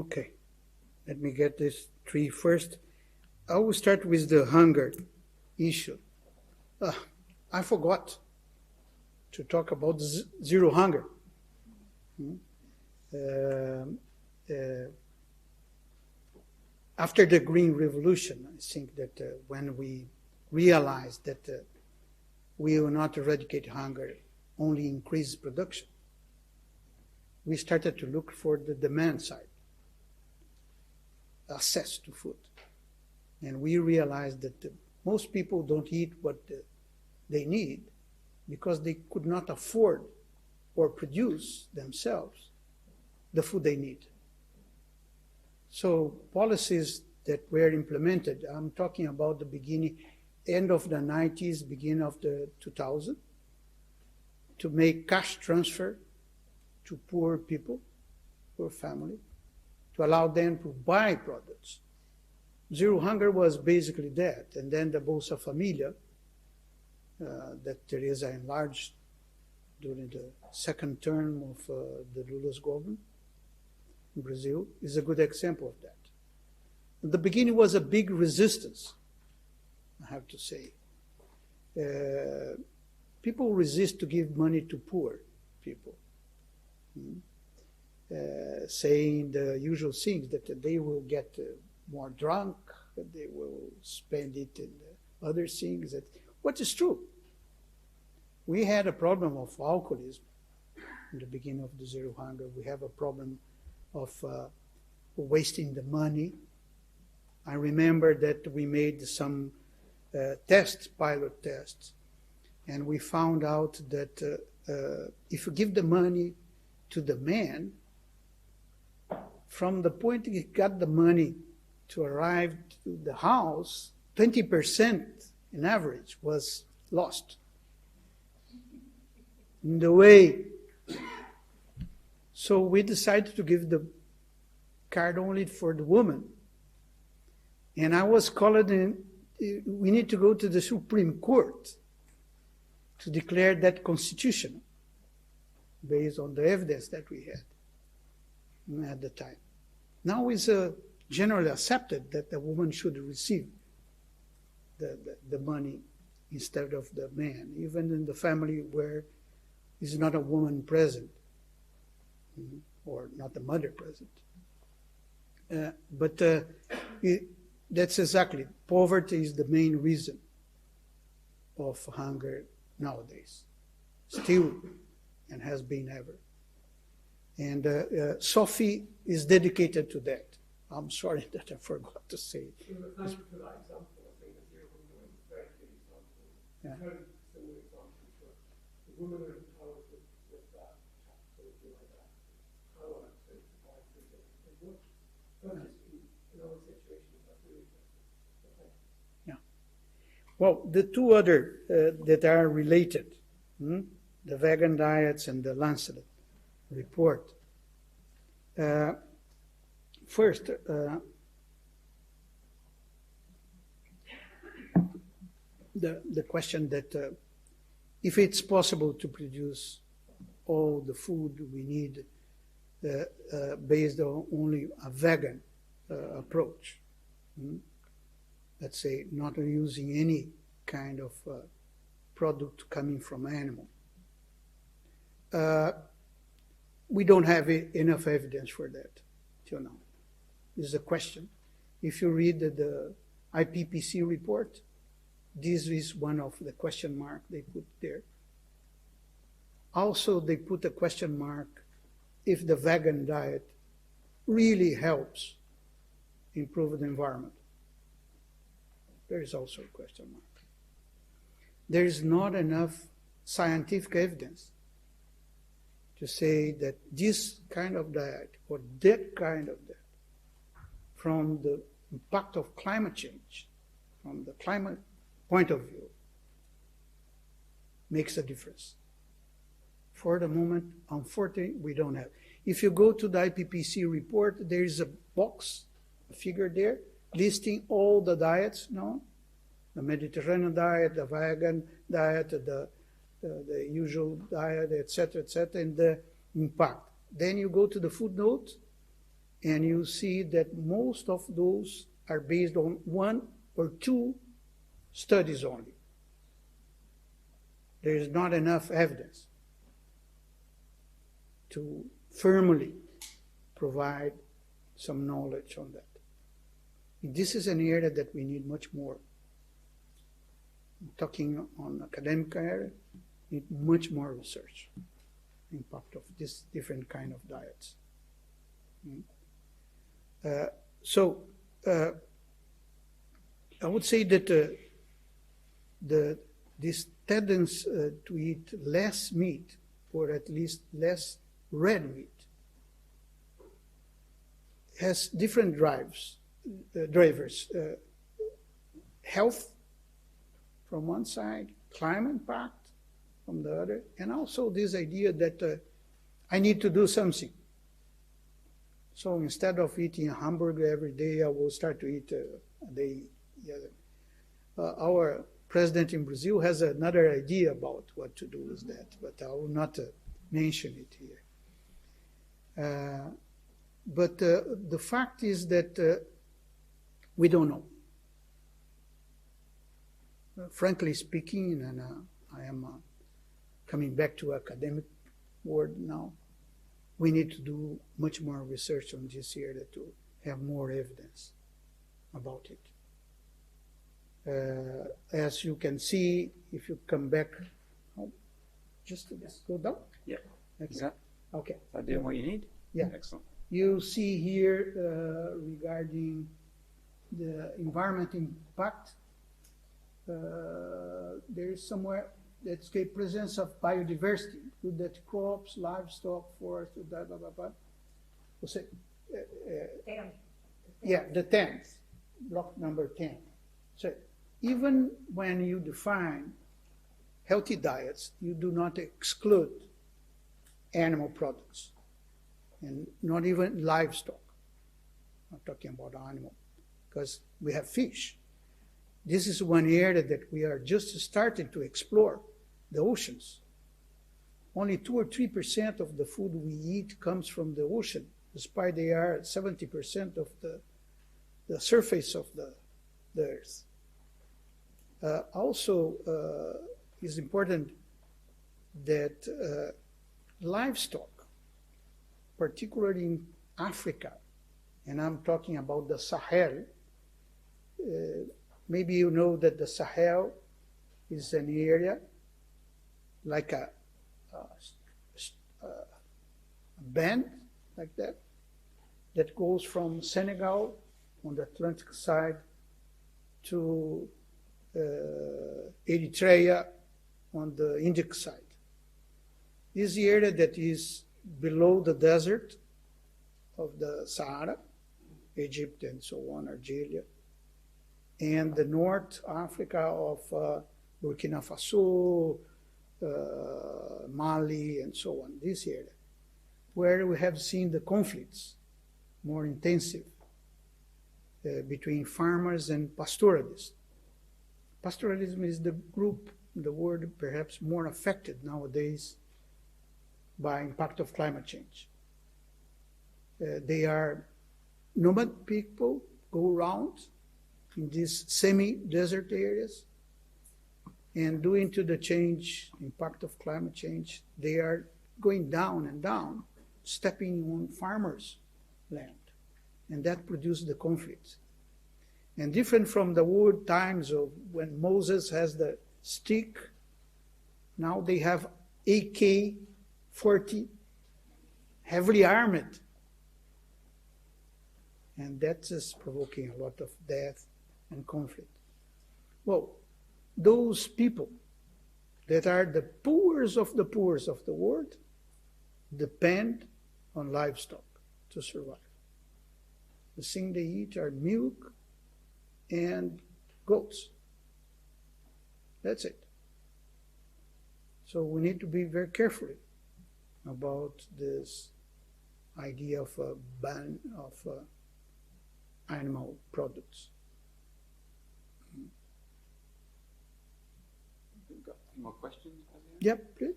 Okay, let me get this 3 first. I will start with the hunger issue. I forgot to talk about zero hunger. after the Green Revolution, I think that when we realized that we will not eradicate hunger, only increase production, we started to look for the demand side, access to food. And we realized that most people don't eat what they need because they could not afford or produce themselves the food they need. So policies that were implemented, I'm talking about the beginning, end of the 90s, beginning of the 2000s, to make cash transfer to poor people, poor family, to allow them to buy products. Zero hunger was basically that. And then the Bolsa Familia, that Teresa enlarged during the second term of the Lula's government in Brazil, is a good example of that. In the beginning was a big resistance, I have to say. People resist to give money to poor people, saying the usual things, that they will get more drunk, that they will spend it in other things. What is true? We had a problem of alcoholism in the beginning of the Zero Hunger. We have a problem of wasting the money. I remember that we made some pilot tests, and we found out that if you give the money to the man, from the point he got the money to arrive to the house, 20% in average was lost. In the way. So we decided to give the card only for the woman. And I was called in, we need to go to the Supreme Court to declare that constitutional, based on the evidence that we had at the time. Now it's generally accepted that the woman should receive the money instead of the man, even in the family where is not a woman present, or not the mother present. But that's exactly, poverty is the main reason of hunger nowadays, still, and has been ever. And Sophie is dedicated to that. I'm sorry that I forgot to say it. Thank you for that example. I think that you're a very good example. Yeah. Very similar example to the women are empowered with that capability like that. How to provide for them. Not just in other situations, that's really interesting. Yeah. Well, the two other that are related, the vegan diets and the Lancet report. First, the question that if it's possible to produce all the food we need based on only a vegan approach, let's say not using any kind of product coming from animal. We don't have enough evidence for that till now. This is a question. If you read the IPPC report, this is one of the question mark they put there. Also, they put a question mark if the vegan diet really helps improve the environment. There is also a question mark. There is not enough scientific evidence to say that this kind of diet or that kind of diet, from the impact of climate change, from the climate point of view, makes a difference. For the moment, unfortunately, we don't have. If you go to the IPPC report, there is a box, a figure there, listing all the diets known, the Mediterranean diet, the vegan diet, the usual diet, etc., and the impact. Then you go to the footnote, and you see that most of those are based on one or two studies only. There is not enough evidence to firmly provide some knowledge on that. This is an area that we need much more. Talking on academic area, need much more research. Impact of this different kind of diets. I would say that this tendency to eat less meat, or at least less red meat, has different drivers. Health from one side, climate impact from the other, and also this idea that I need to do something. So instead of eating a hamburger every day, I will start to eat a day. Our president in Brazil has another idea about what to do with that, but I will not mention it here. But the fact is that we don't know. Frankly speaking, and I am coming back to academic world now, we need to do much more research on this area to have more evidence about it. As you can see, if you come back, just go down? Yeah. Okay. Is that Okay. what you need? Yeah. Excellent. You see here regarding the environment impact, there is somewhere that's the presence of biodiversity, with that crops, livestock, forest, blah, blah, blah, blah. We'll say, yeah, the 10th, block number 10. So even when you define healthy diets, you do not exclude animal products, and not even livestock. I'm not talking about animal, because we have fish. This is one area that we are just starting to explore, the oceans. Only 2 or 3% of the food we eat comes from the ocean, despite they are 70% of the surface of the earth. Also, it's important that livestock, particularly in Africa, and I'm talking about the Sahel, maybe you know that the Sahel is an area like a band like that goes from Senegal on the Atlantic side to Eritrea on the Indic side. This area that is below the desert of the Sahara, Egypt and so on, Algeria, and the North Africa of Burkina Faso, Mali, and so on, this area, where we have seen the conflicts more intensive between farmers and pastoralists. Pastoralism is the group, the word perhaps more affected nowadays by impact of climate change. They are nomad people, go around in these semi-desert areas, and due to the change, impact of climate change, they are going down and down, stepping on farmers' land, and that produced the conflict. And different from the old times of when Moses has the stick, now they have AK-40, heavily armed. And that is provoking a lot of death and conflict. Well, those people that are the poorest of the world depend on livestock to survive. The thing they eat are milk and goats. That's it. So we need to be very careful about this idea of a ban of animal products. Any more questions? Yep, please.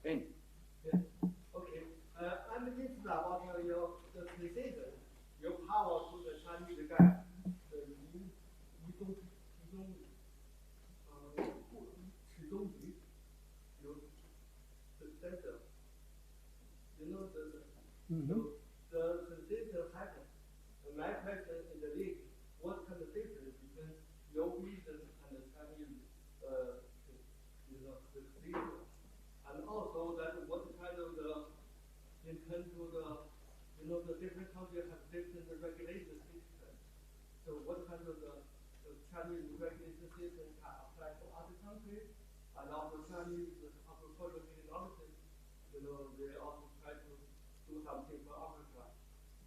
Ben. Yeah. Okay. I'm interested about your the decision, your power to the Chinese guy. Mm-hmm. The decision happened. the different countries have different regulation systems. So what kind of the Chinese regulation system can apply to other countries? And also Chinese agricultural technologies, they also try to do something for Africa.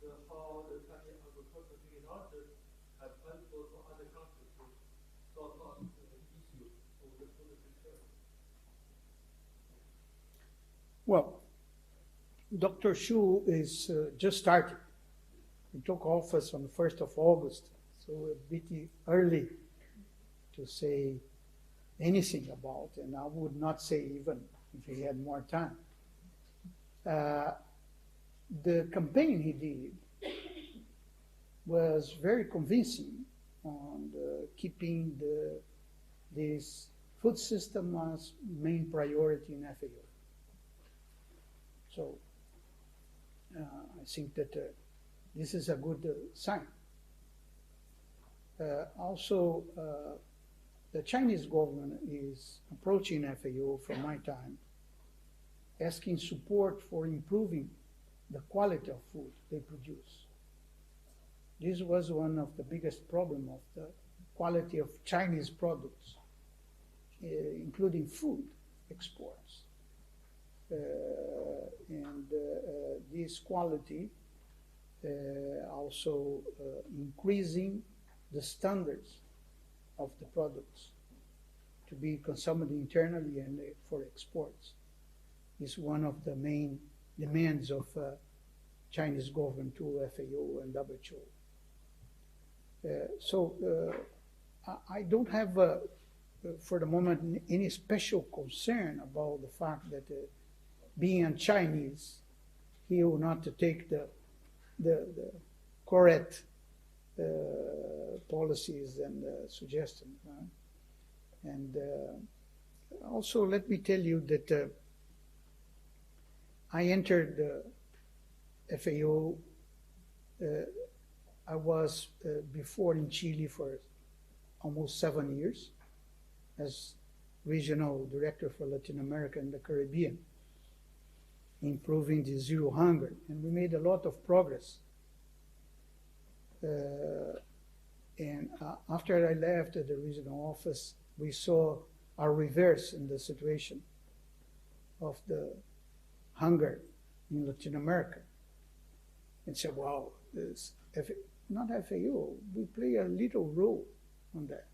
So how the Chinese agricultural technologies have transferred to other countries to sort out the issue of the food security. Well, Dr. Xu is just started. He took office on the 1st of August, so a bit early to say anything about, and I would not say even if he had more time. The campaign he did was very convincing on keeping this food system as main priority in FAO. So I think that this is a good sign. Also, the Chinese government is approaching FAO from my time, asking support for improving the quality of food they produce. This was one of the biggest problems of the quality of Chinese products, including food exports. And this quality also increasing the standards of the products to be consumed internally and for exports is one of the main demands of Chinese government to FAO and WHO. I don't have, for the moment, any special concern about the fact that being a Chinese, he will not take the correct policies and suggestions. And also, let me tell you that I entered the FAO. I was before in Chile for almost 7 years as regional director for Latin America and the Caribbean, improving the zero hunger, and we made a lot of progress. And after I left the regional office, we saw a reverse in the situation of the hunger in Latin America. And said, wow, not FAO, we play a little role on that.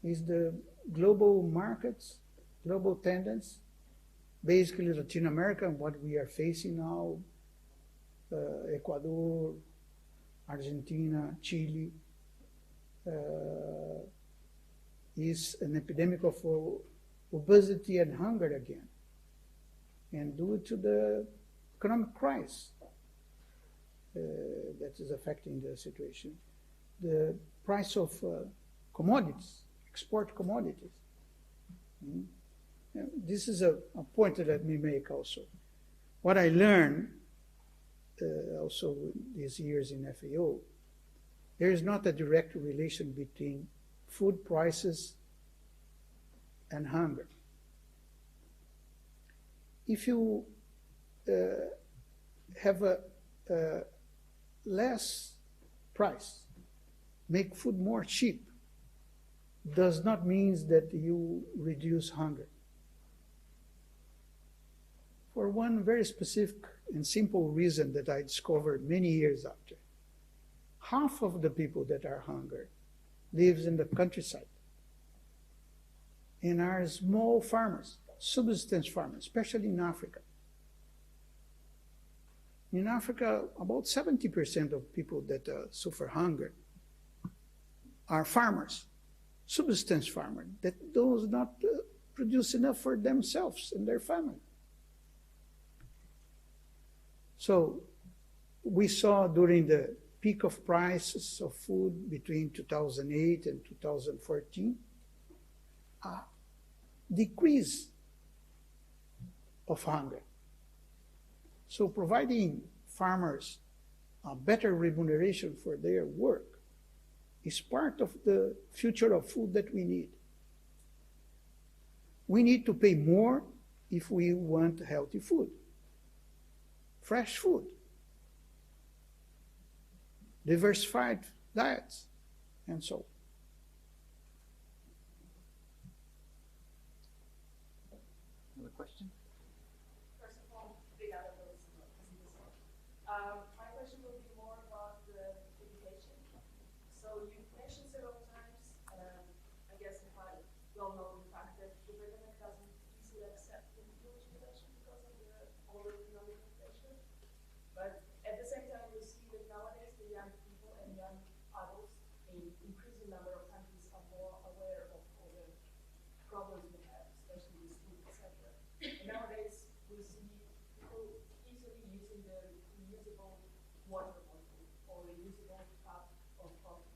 Is the global markets, global tendency, basically Latin America and what we are facing now, Ecuador, Argentina, Chile, is an epidemic of obesity and hunger again. And due to the economic crisis that is affecting the situation, the price of commodities, export commodities. This is a point that let me make also. What I learned also these years in FAO, there is not a direct relation between food prices and hunger. If you have a less price, make food more cheap, does not mean that you reduce hunger. For one very specific and simple reason that I discovered many years after. Half of the people that are hungry lives in the countryside and are small farmers, subsistence farmers, especially in Africa. In Africa, about 70% of people that suffer hunger are farmers, subsistence farmers, that does not produce enough for themselves and their family. So we saw during the peak of prices of food between 2008 and 2014, a decrease of hunger. So providing farmers a better remuneration for their work is part of the future of food that we need. We need to pay more if we want healthy food, fresh food, diversified diets, and so. Another question? First of all, obrigada pela sua apresentação. My question will be more about the education. So you mentioned several times, I guess if I well know the fact that the government doesn't easily accept the new legislation because of all the economic inflation. But at the same time, we see that nowadays the young people and young adults in increasing number of countries are more aware of all the problems we have, especially with food, etc. And nowadays, we see people easily using the reusable water bottle or reusable cup of coffee.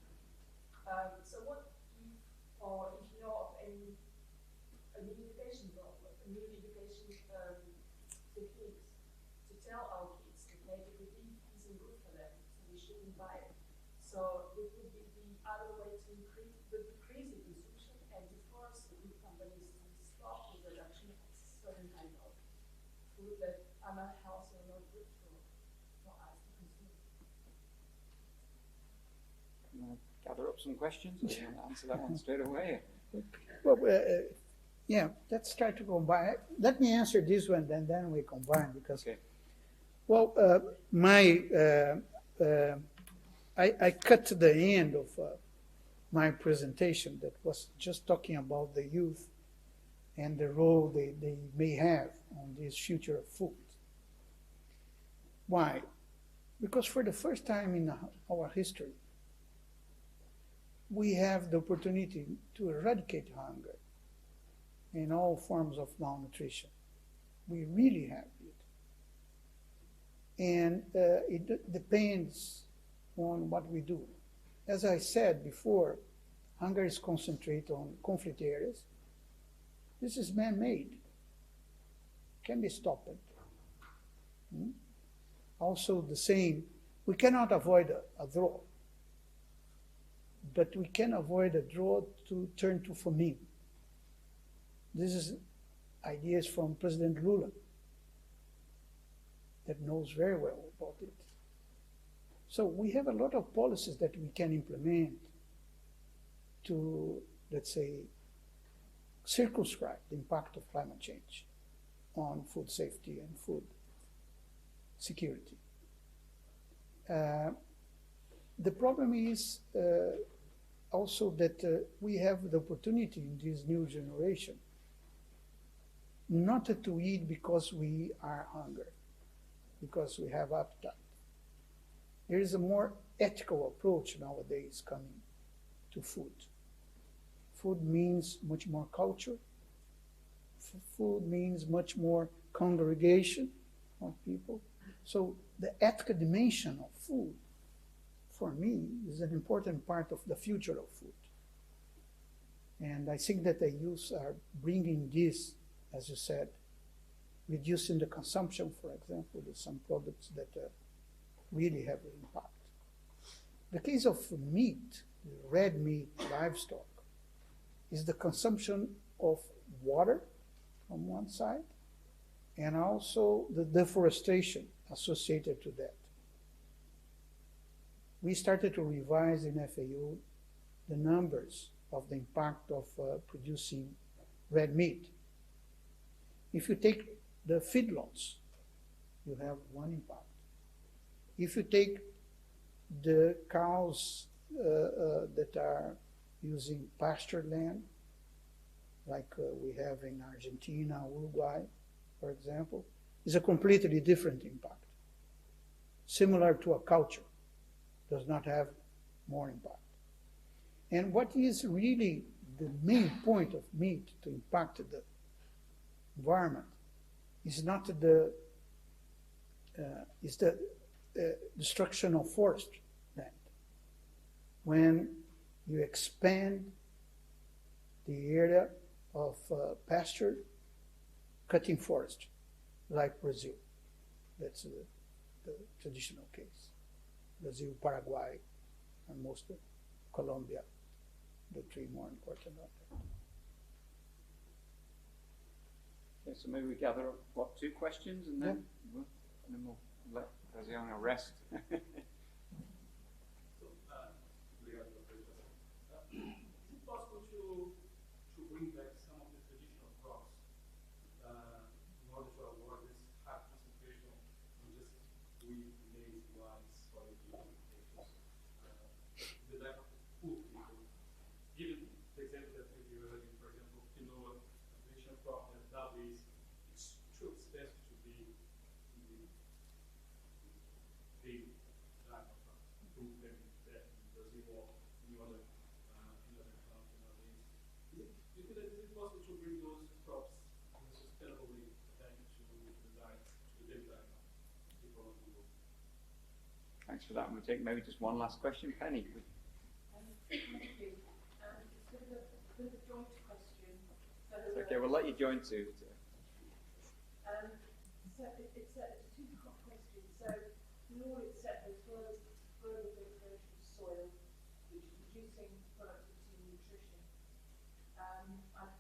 So what if, or if you know of any new education problem, new education techniques to tell our kids that maybe the beef isn't good for them, so we shouldn't buy it. So it would be the other way to decrease the consumption and to force the food companies to stop the production of certain kind of food that are not healthy or not good for us to consume. You want to gather up some questions, or do you want to answer that one straight away? Well, yeah, let's try to combine. Let me answer this one, and then we combine, because, Okay. well, I cut to the end of my presentation that was just talking about the youth and the role they may have on this future of food. Why? Because for the first time in our history, we have the opportunity to eradicate hunger and all forms of malnutrition. We really have it. And it depends on what we do. As I said before, hunger is concentrated on conflict areas. This is man-made. Can be stopped. Also the same, we cannot avoid a drought, but we can avoid a drought to turn to famine. This is ideas from President Lula that knows very well about it. So we have a lot of policies that we can implement to, let's say, circumscribe the impact of climate change on food safety and food security. The problem is also that we have the opportunity in this new generation not to eat because we are hungry, because we have appetite. There is a more ethical approach nowadays coming to food. Food means much more culture. Food means much more congregation of people. So the ethical dimension of food, for me, is an important part of the future of food. And I think that the youth are bringing this, as you said, reducing the consumption, for example, of some products that really have an impact. The case of meat, red meat, livestock, is the consumption of water on one side, and also the deforestation associated to that. We started to revise in FAO the numbers of the impact of producing red meat. If you take the feedlots, you have one impact. If you take the cows that are using pasture land, like we have in Argentina, Uruguay, for example, is a completely different impact. Similar to a culture, does not have more impact. And what is really the main point of meat to impact the environment is not the destruction of forest land. When you expand the area of pasture, cutting forest, like Brazil. That's the traditional case. Brazil, Paraguay, and most of Colombia, the three more important of that. Okay, so maybe we gather up, what, 2 questions, and then, we'll let Graziano rest. possible to bring back some of the traditional crops in order to avoid this high concentration on just wheat, maize, rice, soybean, potatoes, the lack of food people. Given the example that we gave earlier, for example, quinoa, a traditional crop that nowadays it's too expensive to be in the daily life of food than in Brazil or any other country nowadays. Do you think that is it possible to bring those crops sustainably back to the diet, to the daily diet of people around the world? Thanks for that. I'm going to take maybe just one last question. Penny. Thank you. It's a bit of a joint question. It's okay, we'll let you join too. So it's a two-part question. So Quinoa itself as well as global degradation of soil, which is reducing productivity and nutrition. I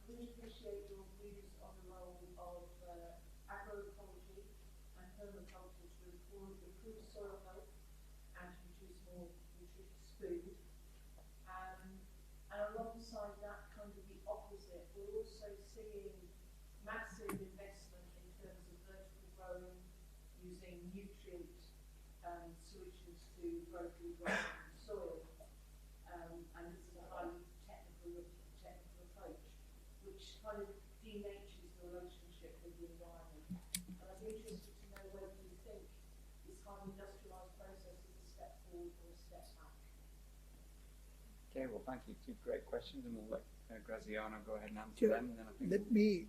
really appreciate your views on the role of agroecology and permaculture to improve soil health and to produce more nutritious food. And alongside that, kind of the opposite, we're also seeing massive investment in terms of vertical growing, using nutrient solutions to grow food rather than soil. And this is a highly technical approach, which kind of denatures the relationship with the environment. And I'd be interested to know whether you think this kind of industrialised process is a step forward or a step back. Okay, well, thank you. Two great questions, and we'll let Graziano go ahead and answer them. And then I think Let me,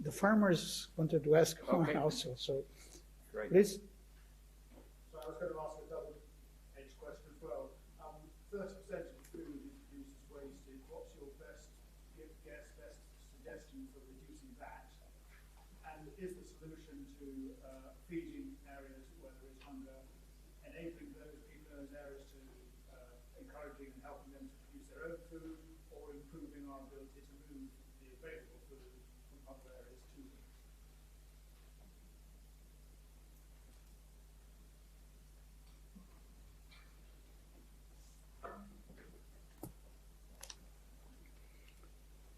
the farmers wanted to ask Okay. also, so great. please. So I was going to ask a double-edged question as well. 30% of the food is produced as wasted. What's your best suggestion for reducing that? And is the solution to feeding areas where there is hunger, enabling those people in those areas to encouraging and helping them to produce their own food, or improving our ability to move the available food from other areas to them?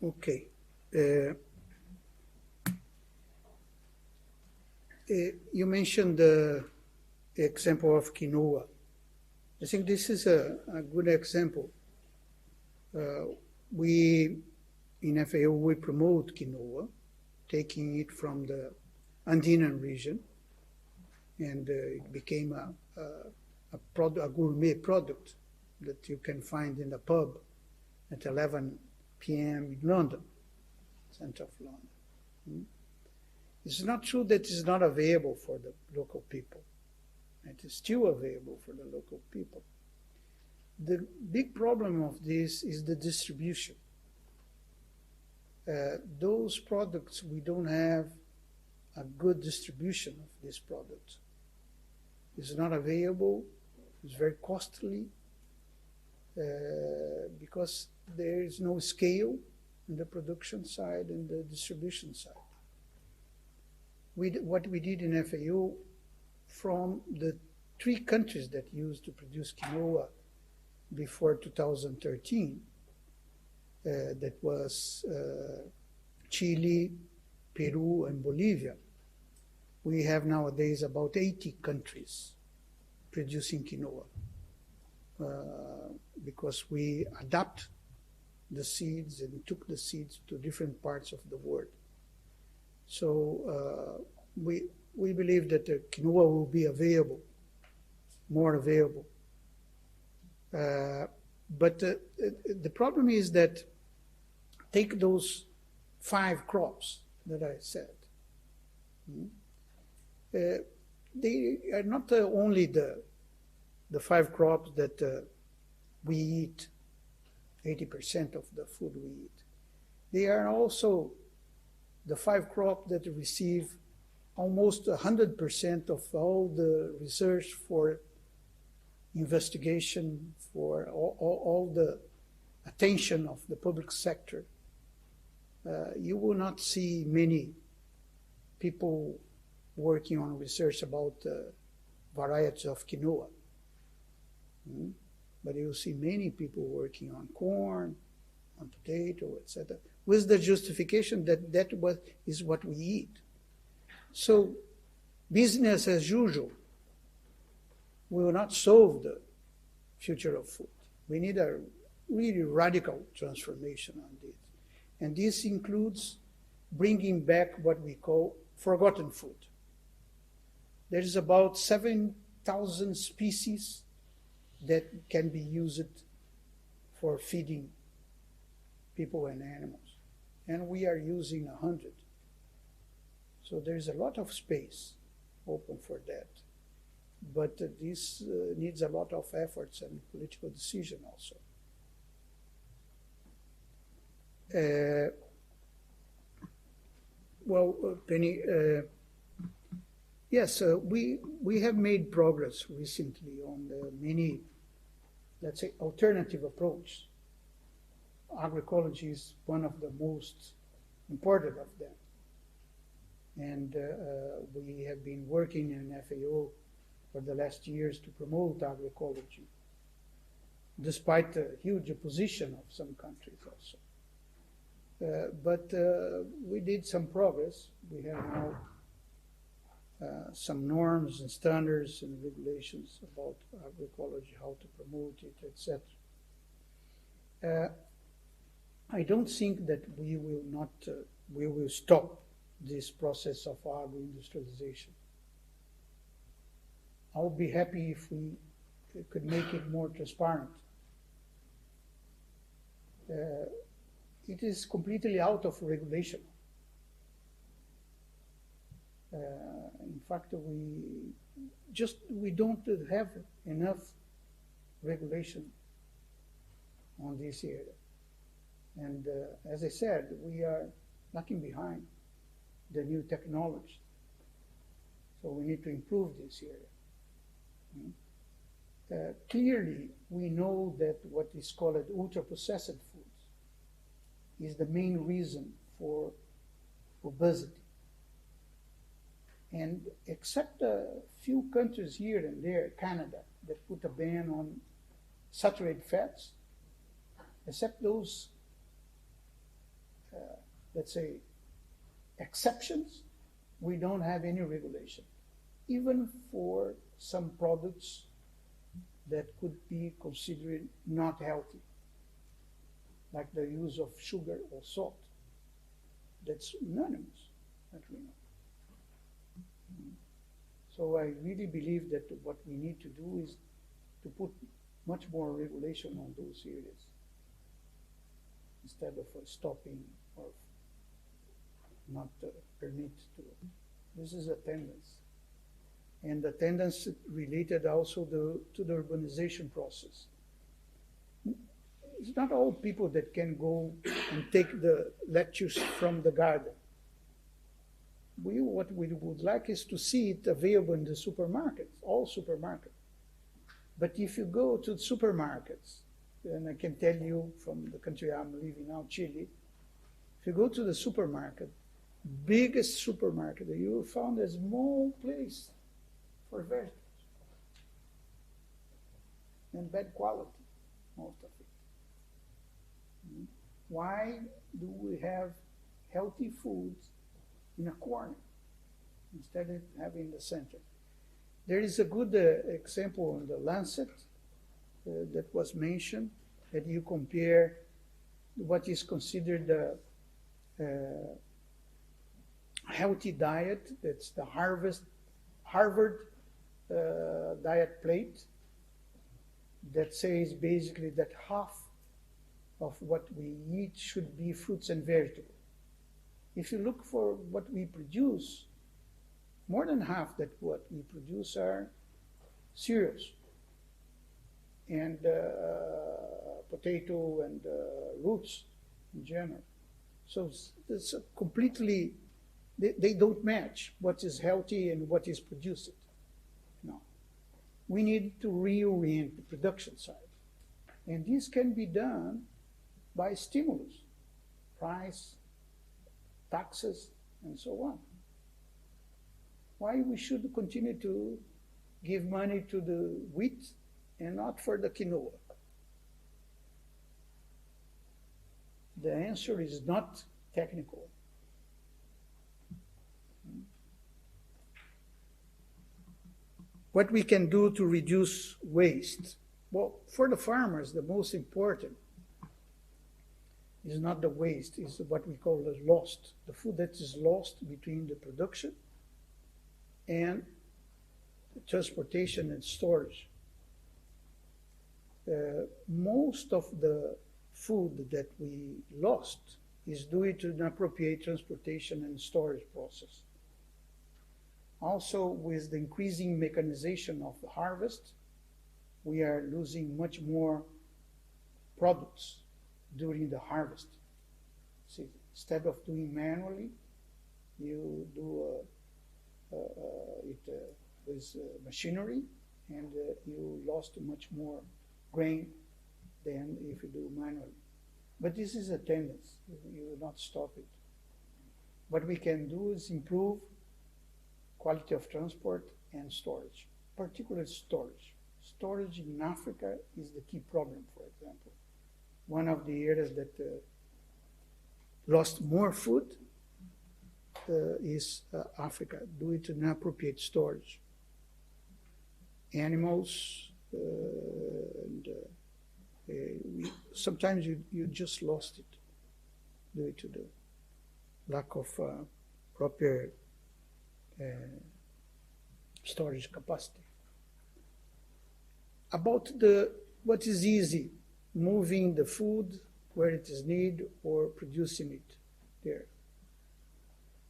Okay. You mentioned the example of quinoa. I think this is a good example. We, in FAO, we promote quinoa, taking it from the Andean region, and it became a gourmet product that you can find in the pub at 11 p.m. in London, center of London. It's not true that it's not available for the local people. It is still available for the local people. The big problem of this is the distribution. Those products, we don't have a good distribution of this product. It's not available, it's very costly, because there is no scale in the production side and the distribution side. What we did in FAO, from the 3 countries that used to produce quinoa before 2013, that was Chile, Peru, and Bolivia. We have nowadays about 80 countries producing quinoa, because we adapt the seeds and took the seeds to different parts of the world. So we believe that the quinoa will be available, more available. But the problem is that take those 5 crops that I said. They are not only the 5 crops that we eat, 80% of the food we eat. They are also the 5 crops that receive almost 100% of all the research for investigation, for all the attention of the public sector. You will not see many people working on research about varieties of quinoa. but you'll see many people working on corn, on potato, etc., with the justification that is what we eat. So business as usual will not solve the future of food. We need a really radical transformation on this. And this includes bringing back what we call forgotten food. There is about 7,000 species that can be used for feeding people and animals. And we are using 100. So there's a lot of space open for that. But this needs a lot of efforts and political decision also. Penny, yes, we have made progress recently on the many, let's say, alternative approach. Agroecology is one of the most important of them. And we have been working in FAO for the last years to promote agroecology, despite the huge opposition of some countries also. But we did some progress. We have now some norms and standards and regulations about agroecology, how to promote it, etc. I don't think that we will stop this process of agro-industrialization. I would be happy if we could make it more transparent. It is completely out of regulation. In fact, we don't have enough regulation on this area. And as I said, we are lagging behind the new technology. So we need to improve this area. Clearly, we know that what is called ultra-processed foods is the main reason for obesity. And except a few countries here and there, Canada, that put a ban on saturated fats, except those, let's say, exceptions, we don't have any regulation, even for some products that could be considered not healthy, like the use of sugar or salt. That's unanimous, that we know. So I really believe that what we need to do is to put much more regulation on those areas instead of stopping or not permit to. This is a tendency. And the tendency related also to the urbanization process. It's not all people that can go and take the lettuce from the garden. What we would like is to see it available in the supermarkets, all supermarkets. But if you go to supermarkets, and I can tell you from the country I'm living now, Chile, if you go to the supermarket, biggest supermarket, you will find a small place for vegetables. And bad quality, most of it. Why do we have healthy foods in a corner instead of having the center? There is a good example in the Lancet that was mentioned, that you compare what is considered a healthy diet, that's the Harvard diet plate, that says basically that half of what we eat should be fruits and vegetables. If you look for what we produce, more than half that what we produce are cereals and potato and roots in general. So it's completely, they don't match what is healthy and what is produced. No. We need to reorient the production side. And this can be done by stimulus, price, taxes, and so on. Why we should continue to give money to the wheat and not for the quinoa? The answer is not technical. What we can do to reduce waste? Well, for the farmers, the most important is not the waste, it's what we call the lost, the food that is lost between the production and the transportation and storage. Most of the food that we lost is due to inappropriate transportation and storage process. Also, with the increasing mechanization of the harvest, we are losing much more products during the harvest. See, instead of doing manually, you do it with machinery, and you lost much more grain than if you do manually. But this is a tendency. You will not stop it. What we can do is improve quality of transport and storage, particularly storage. Storage in Africa is the key problem, for example. One of the areas that lost more food is Africa, due to inappropriate storage. Animals, sometimes you just lost it due to the lack of proper storage capacity. About what is easy, moving the food where it is needed or producing it there.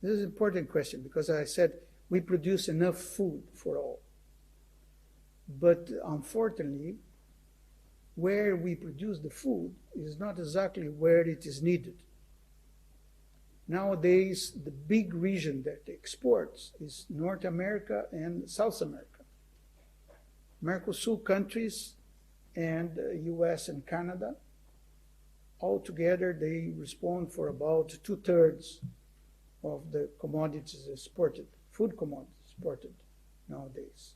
This is an important question because I said we produce enough food for all. But unfortunately, where we produce the food is not exactly where it is needed. Nowadays, the big region that exports is North America and South America. Mercosur countries and US and Canada, altogether they respond for about 2/3 of the commodities exported, food commodities exported nowadays.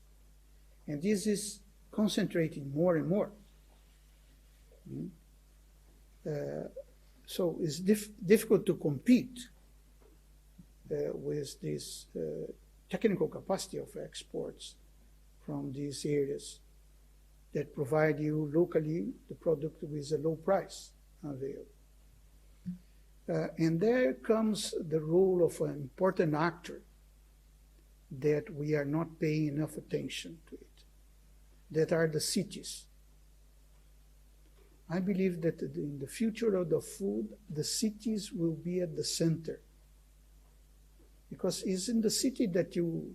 And this is concentrating more and more. So it's difficult to compete with this technical capacity of exports from these areas that provide you locally the product with a low price available. And there comes the role of an important actor that we are not paying enough attention to it, that are the cities. I believe that in the future of the food, the cities will be at the center. Because it's in the city that you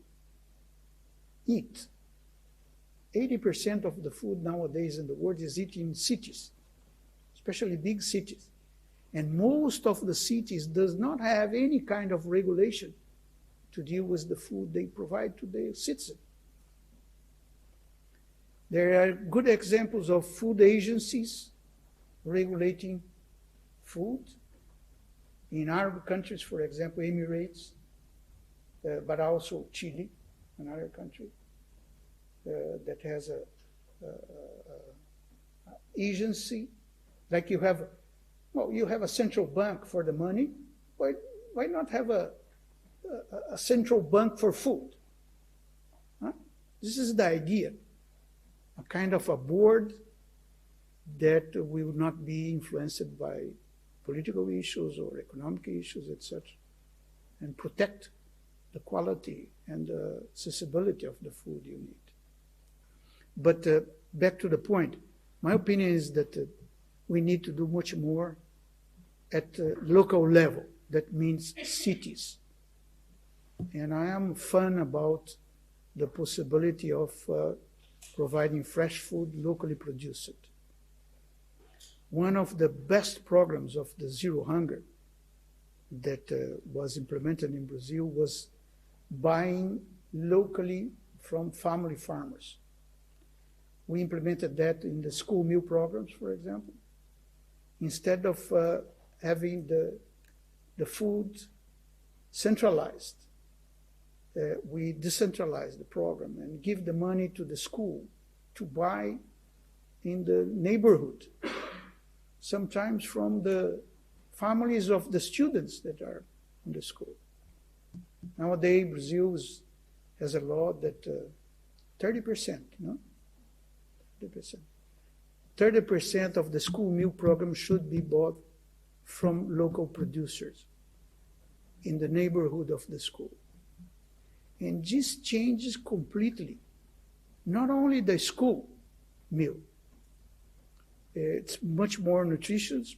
eat. 80% of the food nowadays in the world is eaten in cities, especially big cities. And most of the cities does not have any kind of regulation to deal with the food they provide to their citizens. There are good examples of food agencies regulating food in Arab countries, for example, Emirates, but also Chile, another country that has a agency. Like you have a central bank for the money. Why not have a central bank for food? Huh? This is the idea. A kind of a board that will not be influenced by political issues or economic issues, etc., and protect the quality and the accessibility of the food you need. But back to the point, my opinion is that we need to do much more at local level. That means cities. And I am fun about the possibility of providing fresh food locally produced. One of the best programs of the Zero Hunger that was implemented in Brazil was buying locally from family farmers. We implemented that in the school meal programs, for example. Instead of having the food centralized, we decentralized the program and give the money to the school to buy in the neighborhood, sometimes from the families of the students that are in the school. Nowadays, Brazil has a law that 30%, no? 30%. 30% of the school meal program should be bought from local producers in the neighborhood of the school. And this changes completely, not only the school meal. It's much more nutritious.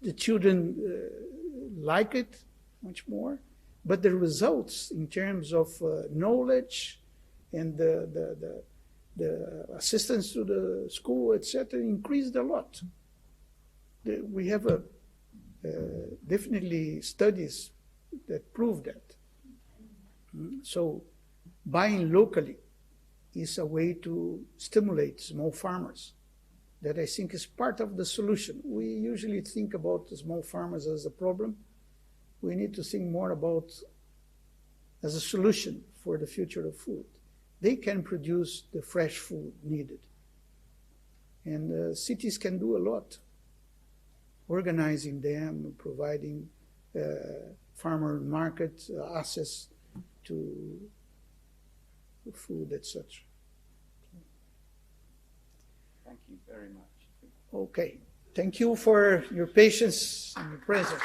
The children like it much more, but the results in terms of knowledge and the assistance to the school, etc., increased a lot. We have definitely studies that prove that. So buying locally is a way to stimulate small farmers that I think is part of the solution. We usually think about the small farmers as a problem. We need to think more about as a solution for the future of food. They can produce the fresh food needed. And cities can do a lot, organizing them, providing farmer market access to food, etc. Thank you very much. Okay. Thank you for your patience and your presence.